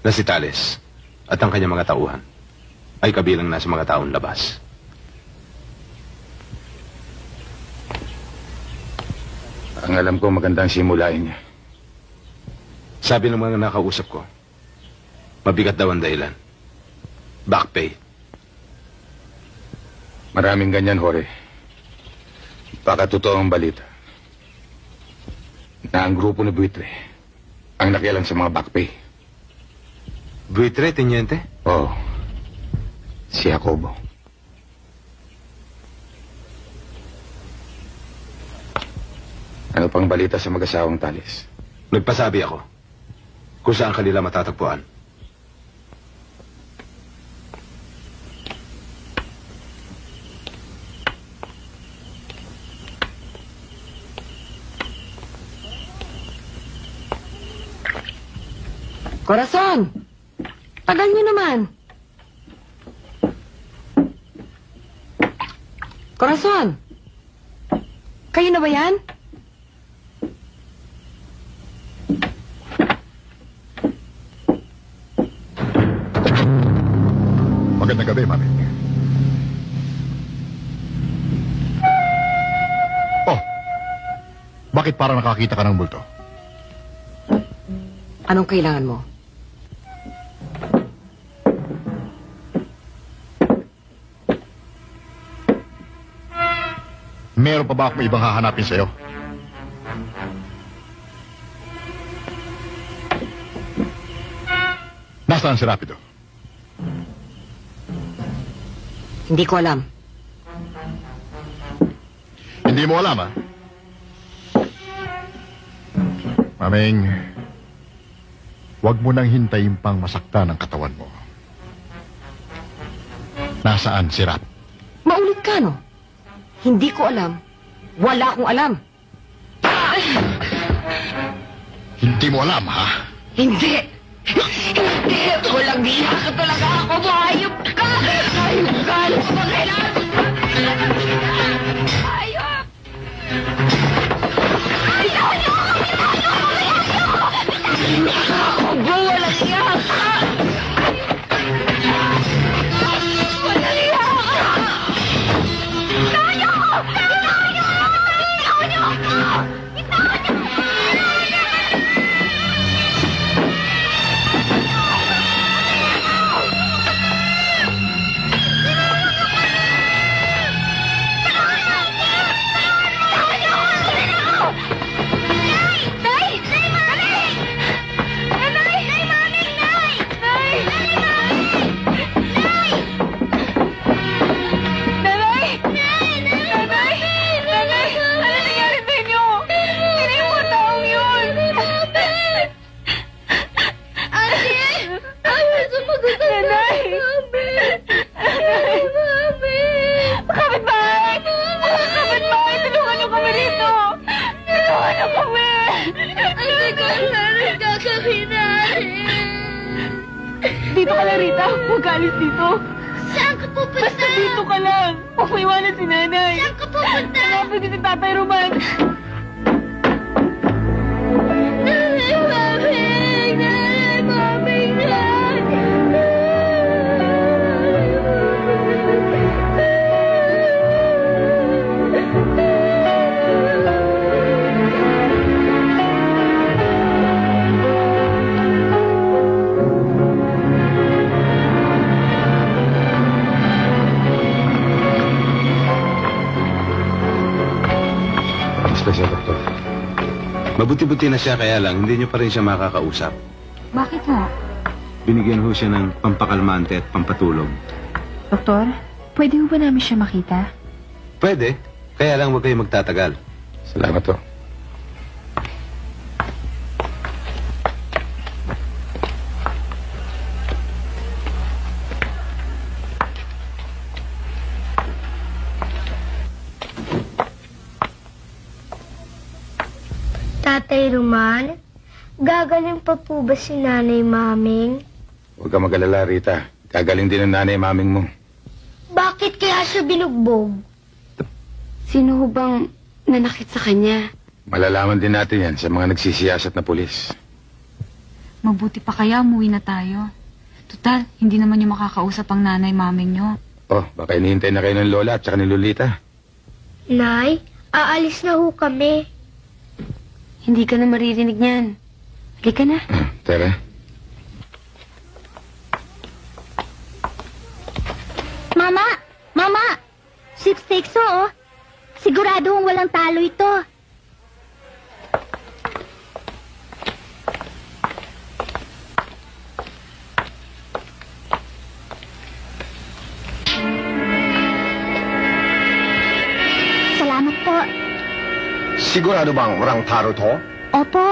Na si Tales at ang kanyang mga tauhan ay kabilang na sa mga taong labas. Ang alam ko, magandang simulain niya. Sabi ng mga nakausap ko, mabigat daw ang dahilan. Back pay. Maraming ganyan, Jorge. Baka totoo ang balita. Na ang grupo ni Buitre ang nakialam sa mga back pay. Buitre, Teniente? Oo. Si Jacobo. Ano pang balita sa mag-asawang Tales? Nagpasabi ako kung saan kanila matatagpuan. Corazon! Tagal niyo naman. Corazon! Kayo na ba yan? Magandang gabi, Mami. Oh, bakit parang nakakita ka ng multo? Anong kailangan mo? Meron pa ba akong ibang hahanapin sa'yo? Nasaan si Rapido? Hindi ko alam. Hindi mo alam, ha? Maming, huwag mo nang hintayin pang masaktan ang katawan mo. Nasaan si Rap? Maulit ka, no? Hindi ko alam. Wala akong alam. Hindi mo alam, ha? Hindi! Hindi! Walang hiya ka talaga ako! Hayop ka! Hayop ka! Ano pa ba kailangan? Hayop! Ako ba? Walang hiya ka! Walang hiya ka! Tayo! Tayo! Tayo! ka lang, Rita. Huwag ka alis dito. Saan ka pupunta? Basta dito ka lang. Huwag mo iwanan si nanay. Saan ka pupunta? Hanapin ko si Tatay Roman. Nanay, maming! Nanay, maming! Siya, Doktor. Mabuti-buti na siya, kaya lang hindi niyo pa rin siya makakausap. Bakit ho? Binigyan ho siya ng pampakalmante at pampatulog. Doktor, pwede ho ba namin siya makita? Pwede, kaya lang huwag kayo magtatagal. Salamat to. Tatay Roman, gagaling pa po ba si Nanay Maming? Huwag ka mag-alala, Rita. Gagaling din ang nanay maming mo. Bakit kaya siya binugbog? Sino ho bang nanakit sa kanya? Malalaman din natin yan sa mga nagsisiyasat na pulis. Mabuti pa kaya umuwi na tayo. Total, hindi naman niyo makakausap ang nanay maming niyo. Oh, baka inihintay na kayo ng lola at saka ni Lolita. Nay, aalis na ho kami. Hindi ka na maririnig niyan. Halika na. Tara. Mama! Mama! Sweepstakes oh. Siguradong walang talo ito. Salamat po. Sigurado bang walang taro to? Opo.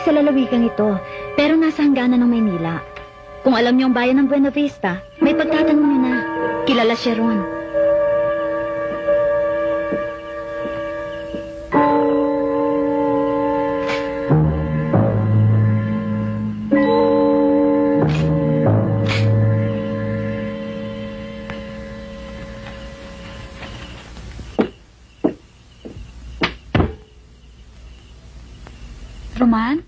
Sa lalawigan ito, pero nasa hangganan ng Maynila. Kung alam niyo ang bayan ng Buena Vista, may pagtatanong niyo na. Kilala siya ron. Roman?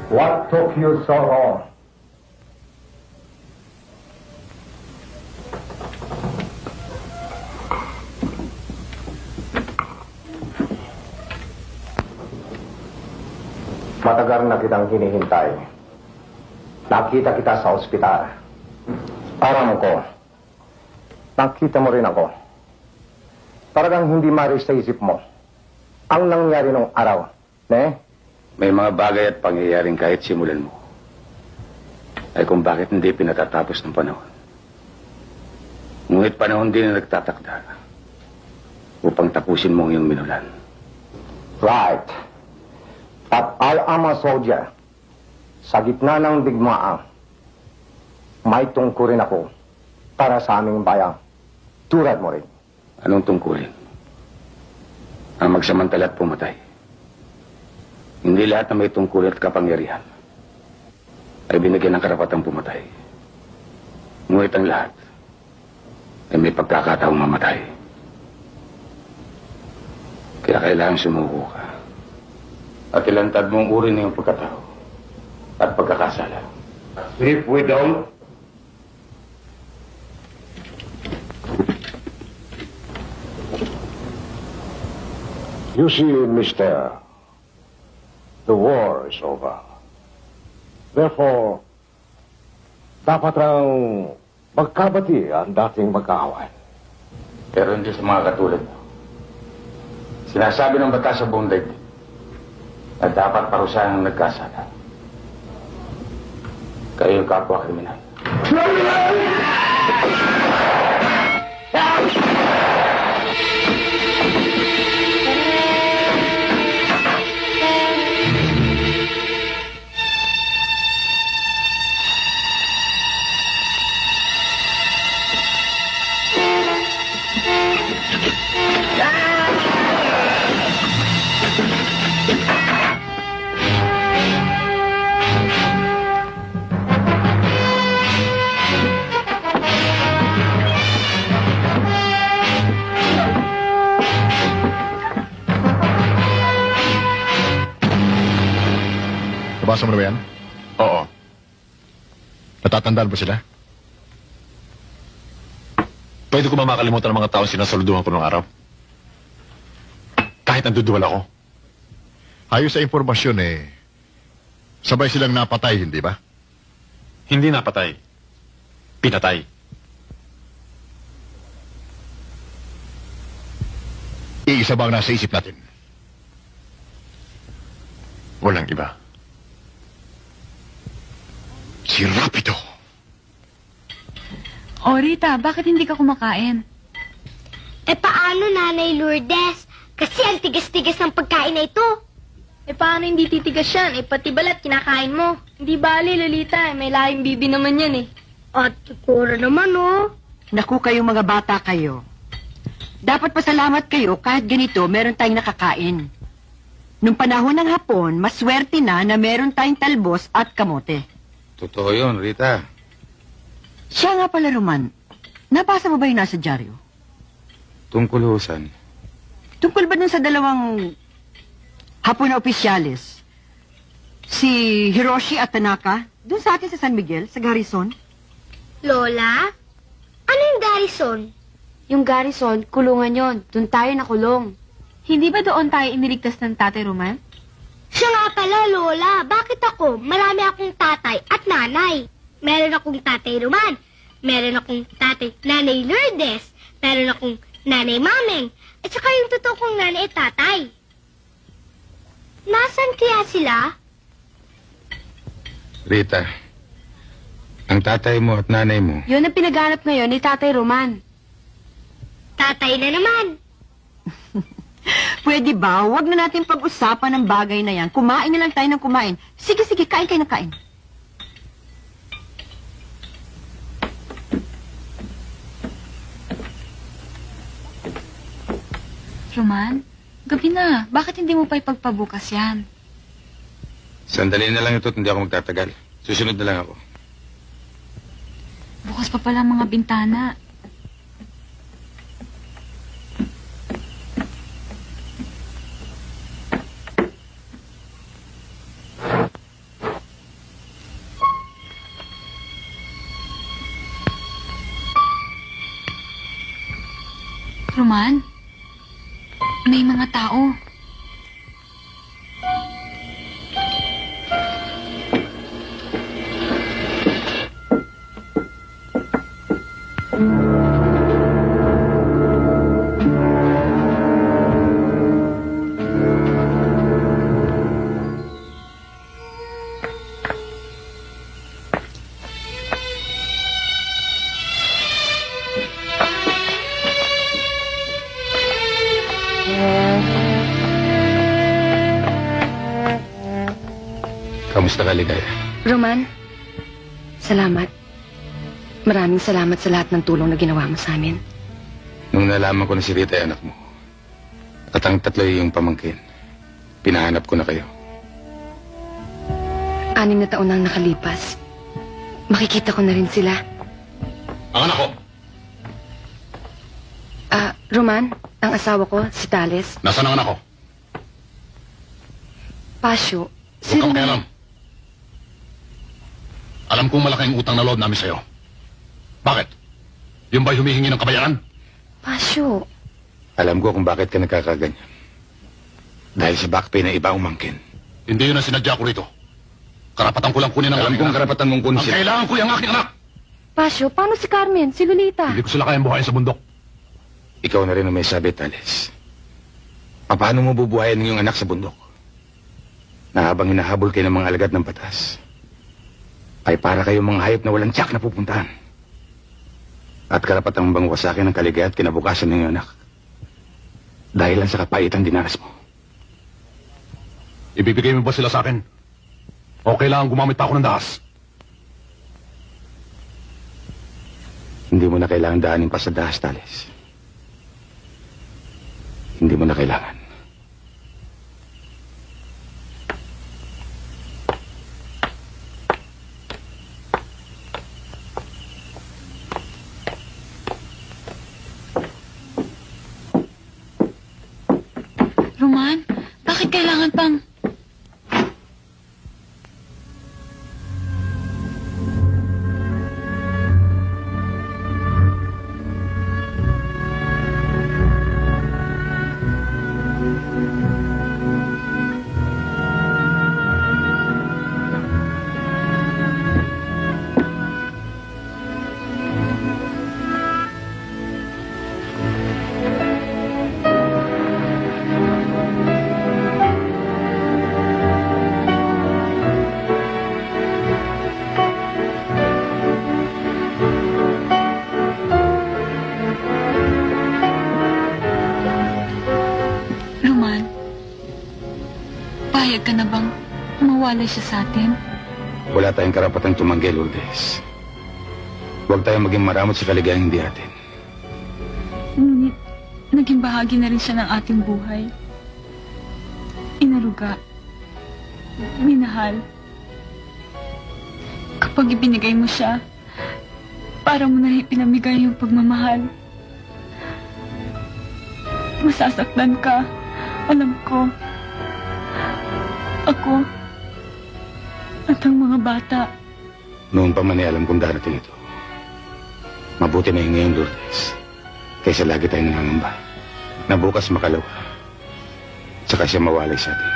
What took you so long? Matagal na kitang hinihintay. Nakita kita sa ospital. Aram ko, nakita mo rin ako. Talagang hindi maris sa isip mo ang nangyari nung araw, ne? May mga bagay at pangyayaring kahit simulan mo ay kung bakit hindi pinatatapos ng panahon. Ngunit panahon din na nagtatakda upang tapusin mo ang iyong minulan. Right. At al-ama soldier, sa gitna ng digmaan, may tungkulin ako para sa aming bayan. Tulad mo rin. Anong tungkulin? Ang magsamantala at pumatay. Hindi lahat na may tungkol at kapangyarihan ay binigyan ng karapatang pumatay. Ngunit ang lahat ay may pagkakataong mamatay. Kaya kailangan sumuko ka. At ilantad mong uri ng iyong pagkatao at pagkakasala. If we don't, you see, mister, the war is over. Therefore, dapat lang magkabati ang dating magkaaway. Pero hindi sa mga katulad mo. Sinasabi ng batas sa buong daigdig na dapat parusahan ang nagkasala. Kayo yung kapwa kriminal. Nabasa mo na ba yan? Oo. Natatandaan ba sila? Pwede ko ba makalimutan ang mga taong sinasaluduhan ko noong araw? Kahit nanduduwal ako. Ayos sa impormasyon sabay silang napatay, hindi ba? Hindi napatay. Pinatay. Iisa ba ang nasa isip natin? Walang iba. Si Rapido. O Rita, bakit hindi ka kumakain? Paano, Nanay Lourdes? Kasi ang tigas-tigas ng pagkain na ito. Paano hindi titigas yan? Pati balat kinakain mo. Hindi bali, Lolita. May lahing bibi naman yan At sikura naman, Naku kayong mga bata kayo. Dapat pasalamat kayo kahit ganito meron tayong nakakain. Nung panahon ng Hapon, maswerte na meron tayong talbos at kamote. Totoo yun, Rita. Siya nga pala, Roman. Nabasa mo ba yung nasa dyaryo? Tungkol husan. Tungkol ba dun sa dalawang Hapon na opisyalis? Si Hiroshi at Tanaka? Dun sa atin sa San Miguel, sa Garrison? Lola? Ano yung Garrison? Yung Garrison, kulungan yon. Doon tayo nakulong. Hindi ba doon tayo iniligtas ng Tatay Roman? Siya nga pala, Lola. Bakit ako? Marami akong tatay at nanay. Meron akong Tatay Roman. Meron akong Nanay Lourdes. Meron akong Nanay Mameng. At saka yung totoo kong nanay at tatay. Nasaan kaya sila? Rita, ang tatay mo at nanay mo. Yun ang pinaganap ngayon ni Tatay Roman. Tatay na naman. Pwede ba? Huwag na natin pag-usapan ng bagay na yan. Kumain na lang tayo ng kumain. Sige, kain kayo na kain. Roman, gabi na. Bakit hindi mo pa ipagpabukas yan? Sandali na lang ito at hindi ako magtatagal. Susunod na lang ako. Bukas pa pala ang mga bintana. Roman, may mga tao. Kamusta ka, Ligaya? Roman, salamat. Maraming salamat sa lahat ng tulong na ginawa mo sa amin. Nung nalaman ko na si Rita ay anak mo, at ang tatlo ay iyong pamangkin, pinahanap ko na kayo. 6 na taon nang nakalipas. Makikita ko na rin sila. Ang anak ko. Roman, ang asawa ko, si Tales. Nasaan ang anak ko? Pasyo, Huwag kang makialam. Alam kong malaking utang na loob namin sa'yo. Bakit? Yung ba'y humihingi ng kabayaran? Pasyo. Alam ko kung bakit ka nagkakaganyan. Dahil sa back pain ng iba umangkin. Hindi yun ang sinadya ko rito. Karapatan ko lang kunin ang Alam aking kong anak. karapatan mong kunin Ang sila. kailangan ko yung aking anak. Pasyo, paano si Carmen, si Lolita? Hindi ko sila kayang buhayin sa bundok. Ikaw na rin ang may sabi, Tales. Paano mo bubuhayin ng iyong anak sa bundok? Na habang hinahabol kayo ng mga alagad ng batas, ay para kayong mga hayop na walang tiyak na pupuntahan. At karapatan mong bang wasakin ang kaligaya at kinabukasan ng iyong anak. Dahil lang sa kapaitang dinaras mo. Ibibigay mo ba sila sa akin? O kailangan gumamit pa ako ng dahas? Hindi mo na kailangan daanin pa sa dahas, Tales. Hindi mo na kailangan. Roman, bakit kailangan pang... Roman, payag ka na bang mawalay siya sa atin? Wala tayong karapatang tumanggi, Lourdes. Huwag tayong maging maramot sa kaligayang hindi atin. Ngunit, naging bahagi na rin siya ng ating buhay. Inaruga. Minahal. Kapag ibinigay mo siya, para mo na rin pinamigay yung pagmamahal. Masasaktan ka. Alam ko. Ako. At ang mga bata. Noon pa man ay alam kong darating ito. Mabuti na yung ngayon, Lourdes. Kaysa lagi tayong nangangamba. Na bukas makalawa. Saka siya mawalay sa atin.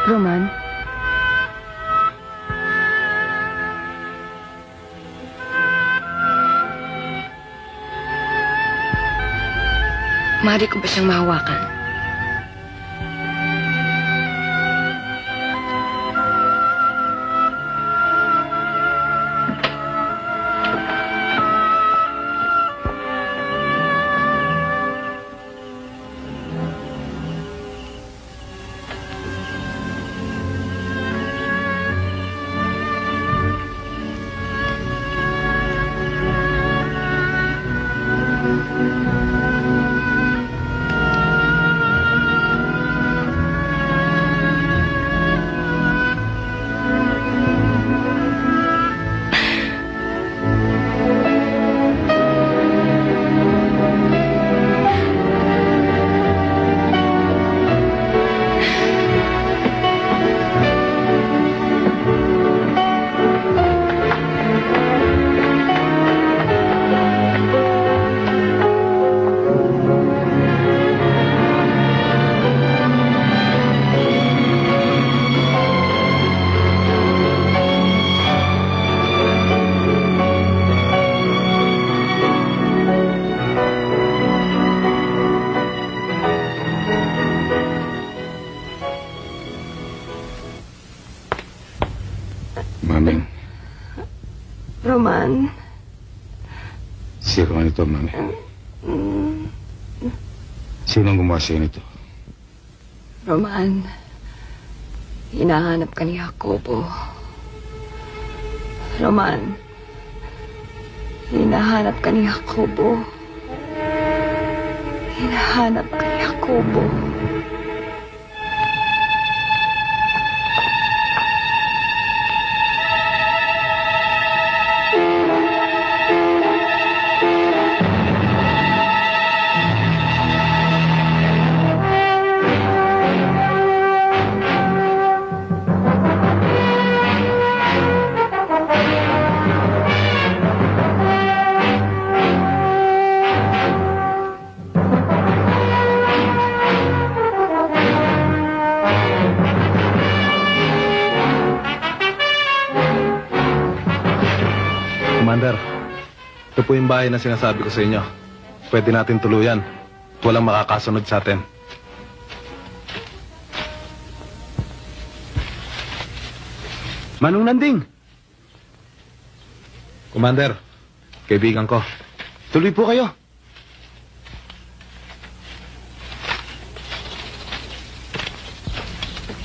Roman? Maaari ko ba siyang mahawakan? Maming. Roman. Si Roman ito, Mami. Sino ang gumawa sa'yo nito? Roman. Hinahanap ka ni Jacobo. Roman, hinahanap ka ni Jacobo. Hinahanap ka ni Jacobo. Commander, ito po yung bahay na sinasabi ko sa inyo. Pwede natin tuluyan. Walang makakasunod sa atin. Manong Nanding! Commander, kaibigan ko. Tuloy po kayo.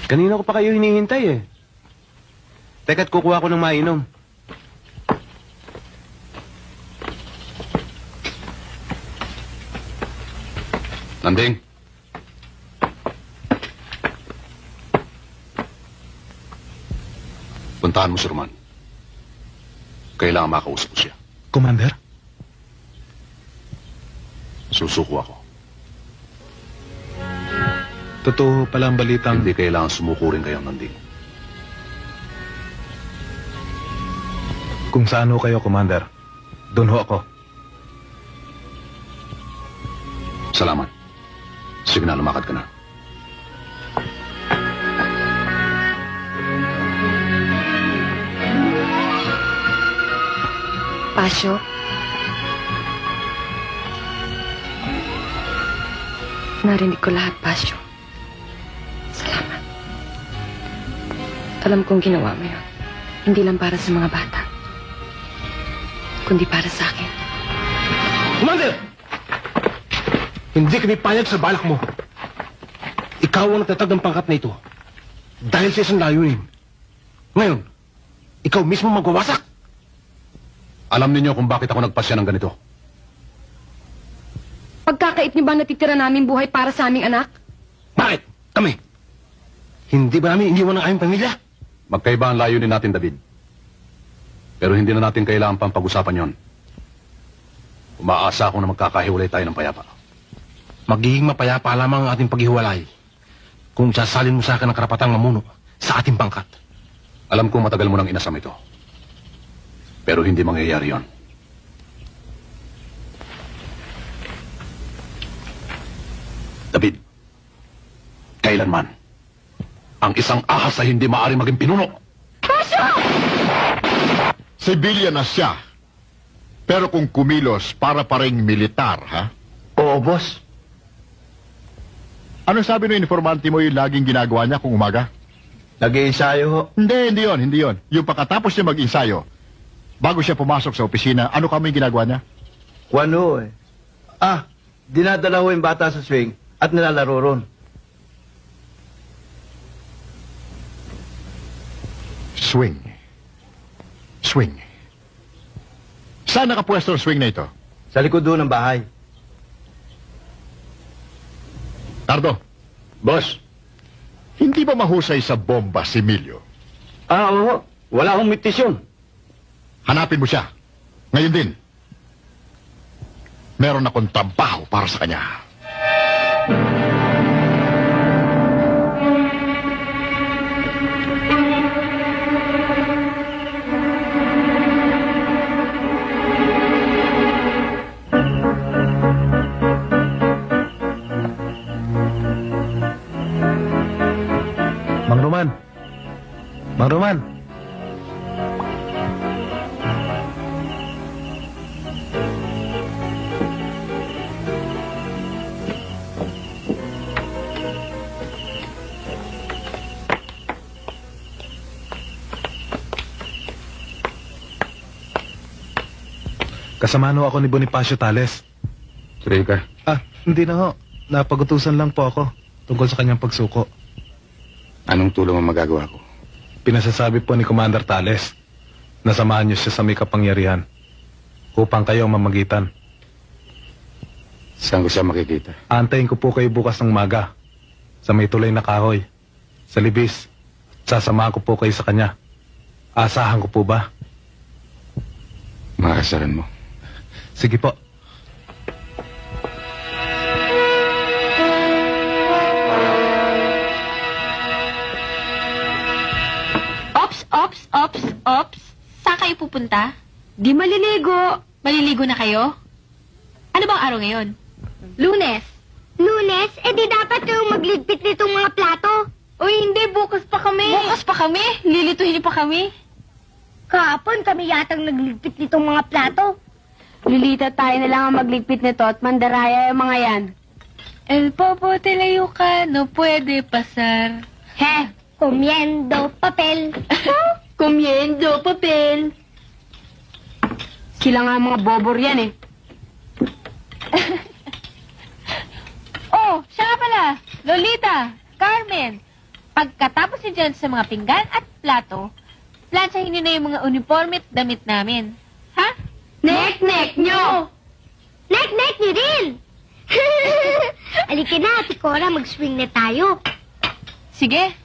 Kanina ko pa kayo hinihintay eh. Teka't kukuha ko ng mainom. Nanding. Puntahan mo si Roman. Kailangan makausap ko siya. Commander? Susuko ako. Totoo pala ang balitang... Hindi kailangan sumuko rin kayo, Nanding. Kung saan ho kayo, Commander, doon ho ako. Salamat. Sige na, lumakad ka na. Pasyo? Narinig ko lahat, Pasyo. Salamat. Alam kong ginawa mo yun. Hindi lang para sa mga bata, kundi para sa akin. Commander! Hindi kami payag sa balak mo. Ikaw ang nagtatag ng pangkat na ito. Dahil sa isang layunin. Ngayon, ikaw mismo magwawasak. Alam ninyo kung bakit ako nagpasya ng ganito. Pagkakait niyo ba natitira namin buhay para sa aming anak? Bakit? Kami? Hindi ba namin iniwan ng aming pamilya? Magkaiba ang layunin natin, David. Pero hindi na natin kailangan pang pag-usapan yon. Umaasa ako na magkakahiwalay tayo ng payapa. Magiging mapayapa lamang ang ating paghiwalay kung sasalin mo sa akin ang karapatang mamuno sa ating pangkat. Alam ko matagal mo nang inasam ito. Pero hindi mangyayari yon. David, kailanman, ang isang ahas ay hindi maaari maging pinuno. Sibilyan na siya. Pero kung kumilos, para pa rin militar, ha? Oo, boss. Ano sabi ng informante mo yung laging ginagawa niya kung umaga? Nag-iensayo ho. Hindi yon. Yung pagkatapos niya mag-ensayo, bago siya pumasok sa opisina, ano kami ginagawa niya? Wano eh. Dinadala ho yung bata sa swing at nilalaro ron. Swing. Saan nakapwesto ang swing na ito? Sa likod doon ng bahay. Tardo. Boss. Hindi ba mahusay sa bomba si Emilio? Oo. Wala akong mitis yun. Hanapin mo siya. Ngayon din. Meron akong trabaho para sa kanya. Mang Roman. Kasama ho ako ni Bonifacio Tales. Sorry ka? Hindi na ho. Napagutusan lang po ako tungkol sa kanyang pagsuko. Anong tulong ang magagawa ko? Pinasasabi po ni Commander Tales na samahan niyo siya sa may kapangyarihan upang kayo ang mamagitan. Saan ko siya makikita? Antayin ko po kayo bukas ng maga sa may tulay na kahoy, sa libis. Sasamahan ko po kayo sa kanya. Asahan ko po ba? Makakasaran mo. Sige po. Ops. Saan kayo pupunta? Di maliligo. Maliligo na kayo? Ano bang araw ngayon? Lunes. Lunes? Di dapat kayong magligpit nitong mga plato. Uy, hindi. Bukas pa kami. Bukas pa kami? Lilituhin niyo pa kami? Kahapon kami yatang nagligpit nitong mga plato. Lolita, tayo na lang ang magligpit nito at mandaraya yung mga yan. El popote layo ka, no puede pasar. Comiendo papel. Comiendo papel. Sila nga mga bobor yan eh. Oh, siya nga pala. Lolita, Carmen. Pagkatapos niyo dyan sa mga pinggan at plato, plansyahin niyo na yung mga uniforme at damit namin. Ha? Nek-nek nyo! Nek-nek nyo rin! Alika na, Ate Cora, mag-swing na tayo. Sige.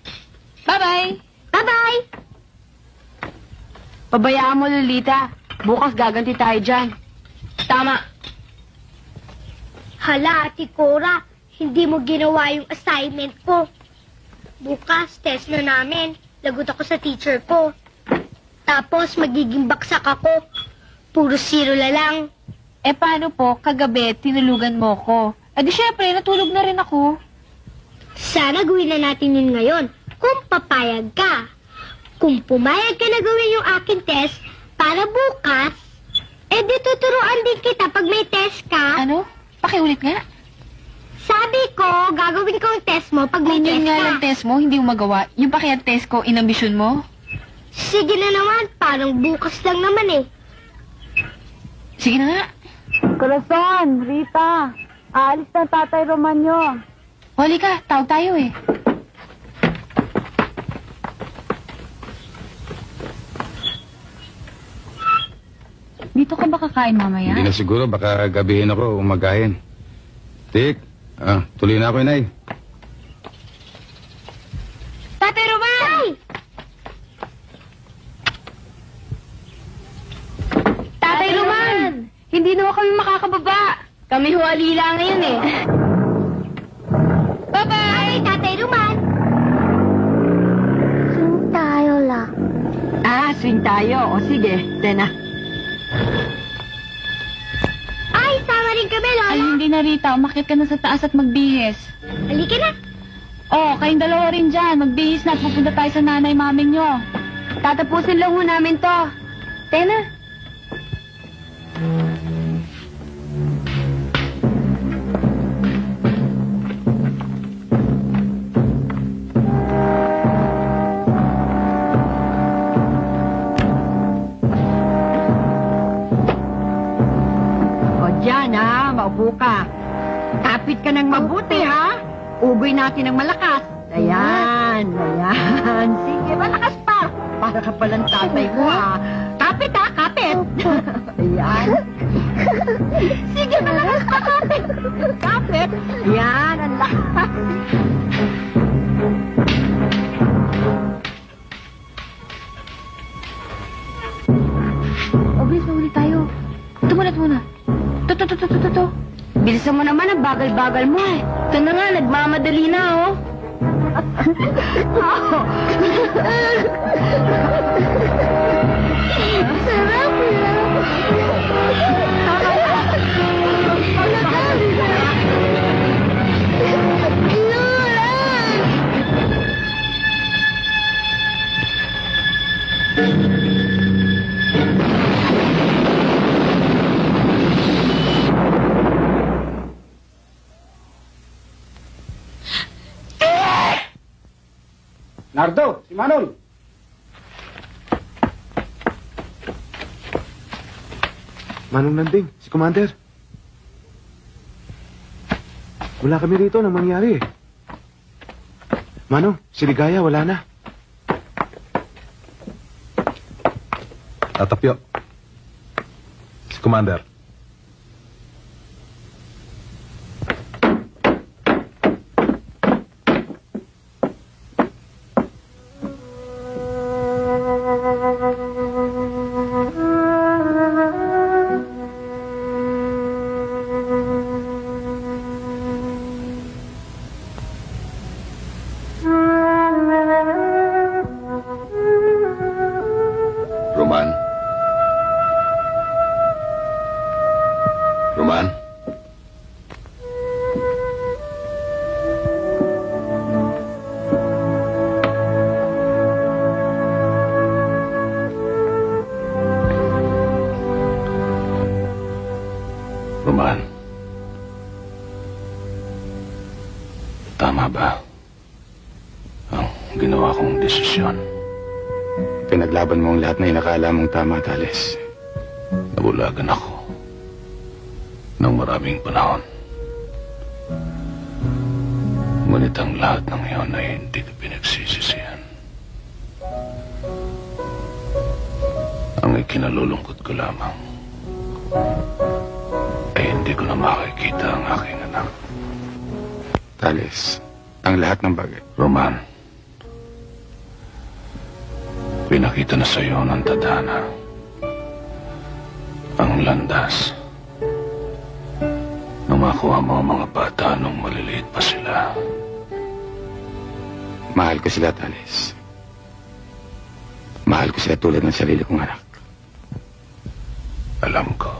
Bye-bye. Bye-bye. Pabayaan mo, Lolita. Bukas gaganti tayo dyan. Tama. Hala, Ate Cora, hindi mo ginawa yung assignment ko. Bukas, test na namin. Lagot ako sa teacher ko. Tapos, magiging baksak ako. Puro 0 na lang. Paano po, kagabi, tinulugan mo ko? Di syempre, natulog na rin ako. Sana gawin na natin yun ngayon, kung papayag ka. Kung pumayag ka na gawin yung aking test, para bukas, di tuturuan din kita pag may test ka. Ano? Pakiulit nga. Sabi ko, gagawin ko yung test mo pag may test Yun nga ka. lang test mo, hindi mo magawa. Yung pakiyang test ko, inambisyon mo. Sige na naman, parang bukas lang naman eh. Sige na nga. Corazon, Rita, aalis na Tatay Romanyo. Huli ka, tawag tayo eh. Dito ka ba kakain mamaya? Hindi na siguro, baka gabihin ako, umagahin. Tik, tuloy na ako, Inay. Tatay Roman! Tatay Roman! Hindi naman kami makakababa. Kami huwalila ngayon eh. Bye-bye, Tatay Roman! Swing tayo lang. Swing tayo. O sige, Tena. Ay, sama rin kami, Lola. Ay, hindi na, Rita. Umakit ka na sa taas at magbihis. Halika na. Kayong dalawa rin dyan. Magbihis na at pupunta tayo sa nanay-maming nyo. Tatapusin lang ho namin to. Tena. Diyan ha, maupo ka. Kapit ka ng mabuti ha. Ugoy natin ng malakas. Ayan. Sige, malakas pa. Para ka palang tatay ko ha. Kapit ha, kapit. Ayan. Sige, malakas pa, kapit. Kapit. Ayan, ang lakas. Bilis, mahuli tayo. Tumulat muna. To. Bilisan mo naman, ang bagal-bagal mo eh. Ito na nga, nagmamadali na oh. Sarap Nardo, si Manol. Manong Landing, si Commander. Wala kami rito nang mangyari eh. Manong, si Ligaya, wala na. Tatapyo. Si Commander. Roman? Roman? Roman. Tama ba ang ginawa kong desisyon? Pinaglaban mo ang lahat na inakala mong tama, Tales. Nabulagan ako ng maraming panahon. Ngunit ang lahat ng iyon ay hindi ko pinagsisisihan. Ang ikinalulungkot ko lamang ay hindi ko na makikita ang aking anak. Tales, ang lahat ng bagay. Roman, pinakita na sa iyo ng tadhana ang landas na makuha mo ang mga bata nung maliliit pa sila. Mahal ko sila, Tales. Mahal ko sila tulad ng sarili kong anak. Alam ko.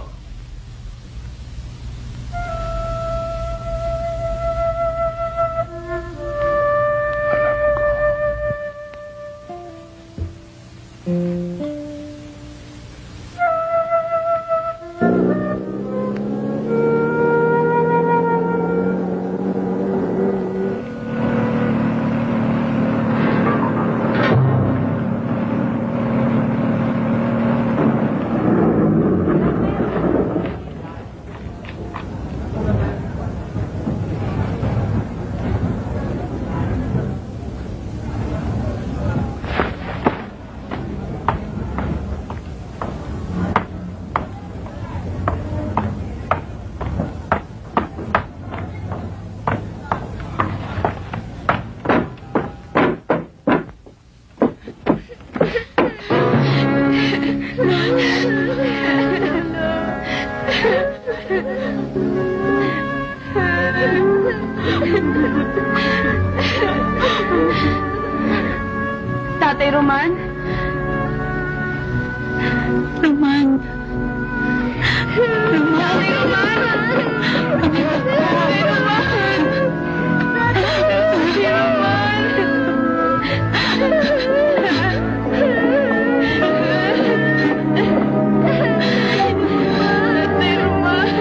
Tatay Roman? Roman? Tatay Roman? Tatay Roman? Tatay Roman? Tatay Roman?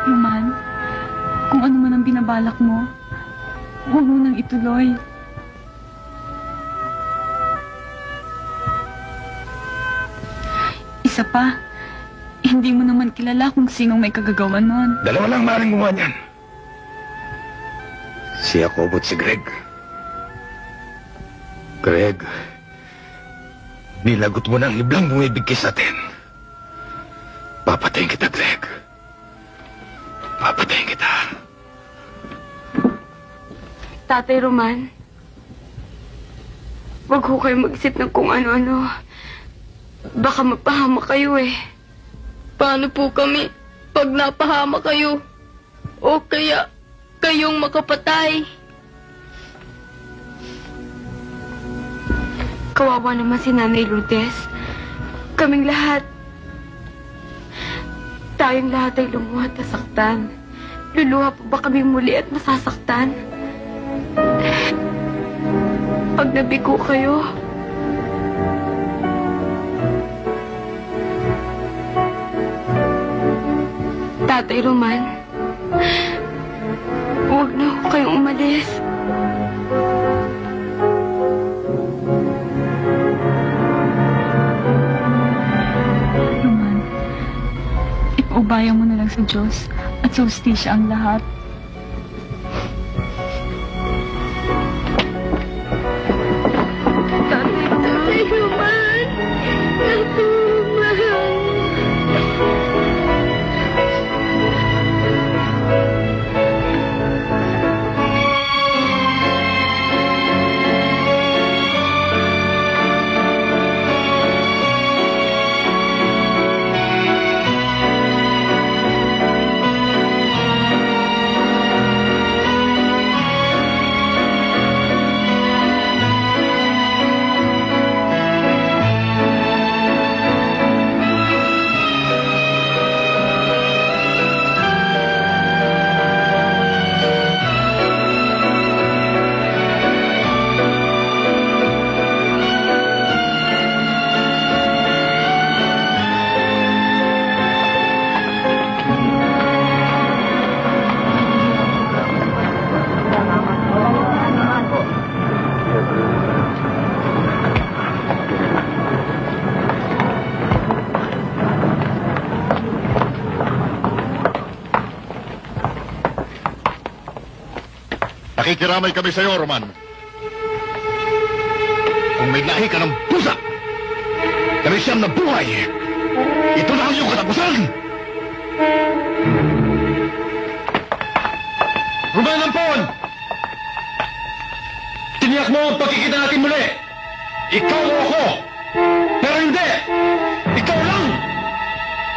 Roman, kung ano man ang binabalak mo, huwag mo nang ituloy. Isa pa, hindi mo naman kilala kung sinong may kagagawa nun. Dalawa lang maaaring gumawa niyan. Si Jacob at si Greg. Greg, nilagot mo na ang liblang bumibigay sa atin. Papatayin kita, Greg. Papatayin kita. Tatay Roman, Huwag ho kayo mag-isip ng kung ano-ano. Baka mapahama kayo eh. Paano po kami pag napahama kayo? O kaya kayong makapatay? Kawawa naman si Nanay Lourdes. Kaming lahat. Tayong lahat ay lumuhat at saktan. Luluha pa ba kaming muli at masasaktan? Pag nabigo kayo, Tatay Roman, huwag na ho kayong umalis. Roman, ipaubayan mo na lang sa Diyos at sa hustisya ang lahat. Tatay Roman! Nakikiramay kami sa iyo, Roman. Kung may lahi ka ng pusa, kami siyang nabuhay, ito na ang iyong katapusan! Roman Ampon! Tiniyak mo ang pagkikita natin muli! Ikaw o ako! Pero hindi! Ikaw lang!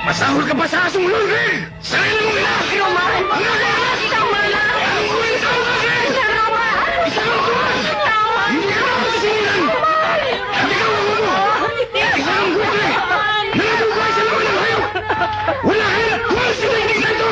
Masahol ka pa sa asong lulri! Sarili mong ina! Roman! Ang nagalas! Tama na! Ang uwin ka mo kasi! Isang kuwan! Hindi ka na pasimulan! Hindi ka mamumo! Isang buhay! Nanabuhay sa laman ng hayop! Wala kayo! Kuwan sila hindi sa ito!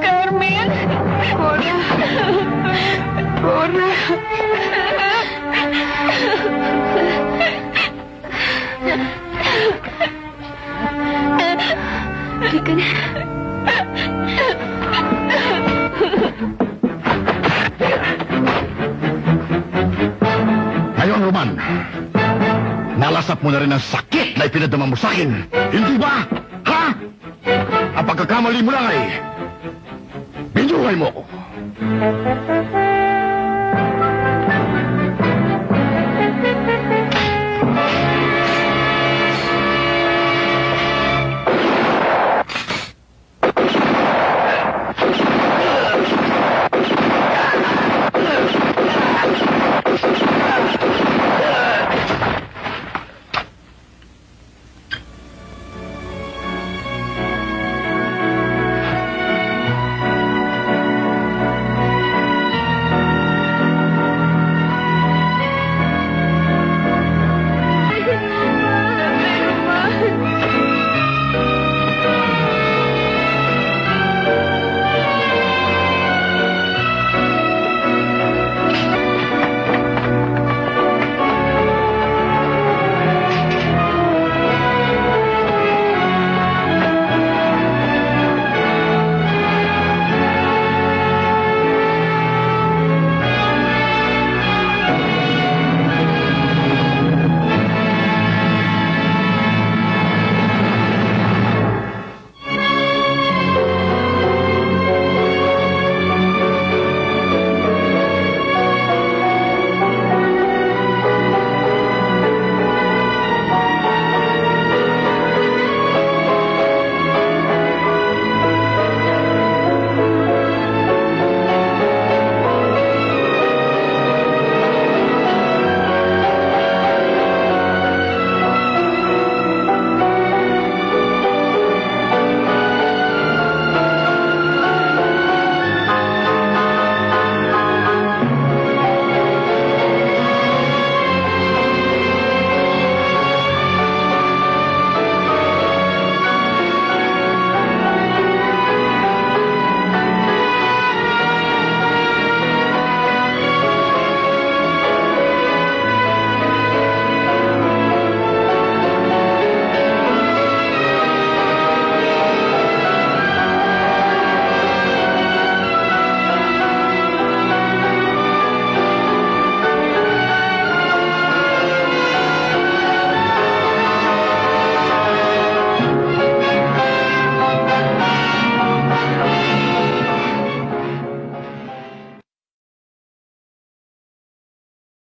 Carmen! Cora! Cora! Halika na. Sinasap mo na rin ang sakit na ipinadama mo sa akin. Hindi ba? Ha? Ang pagkakamali mo lang ay binuhay mo ko.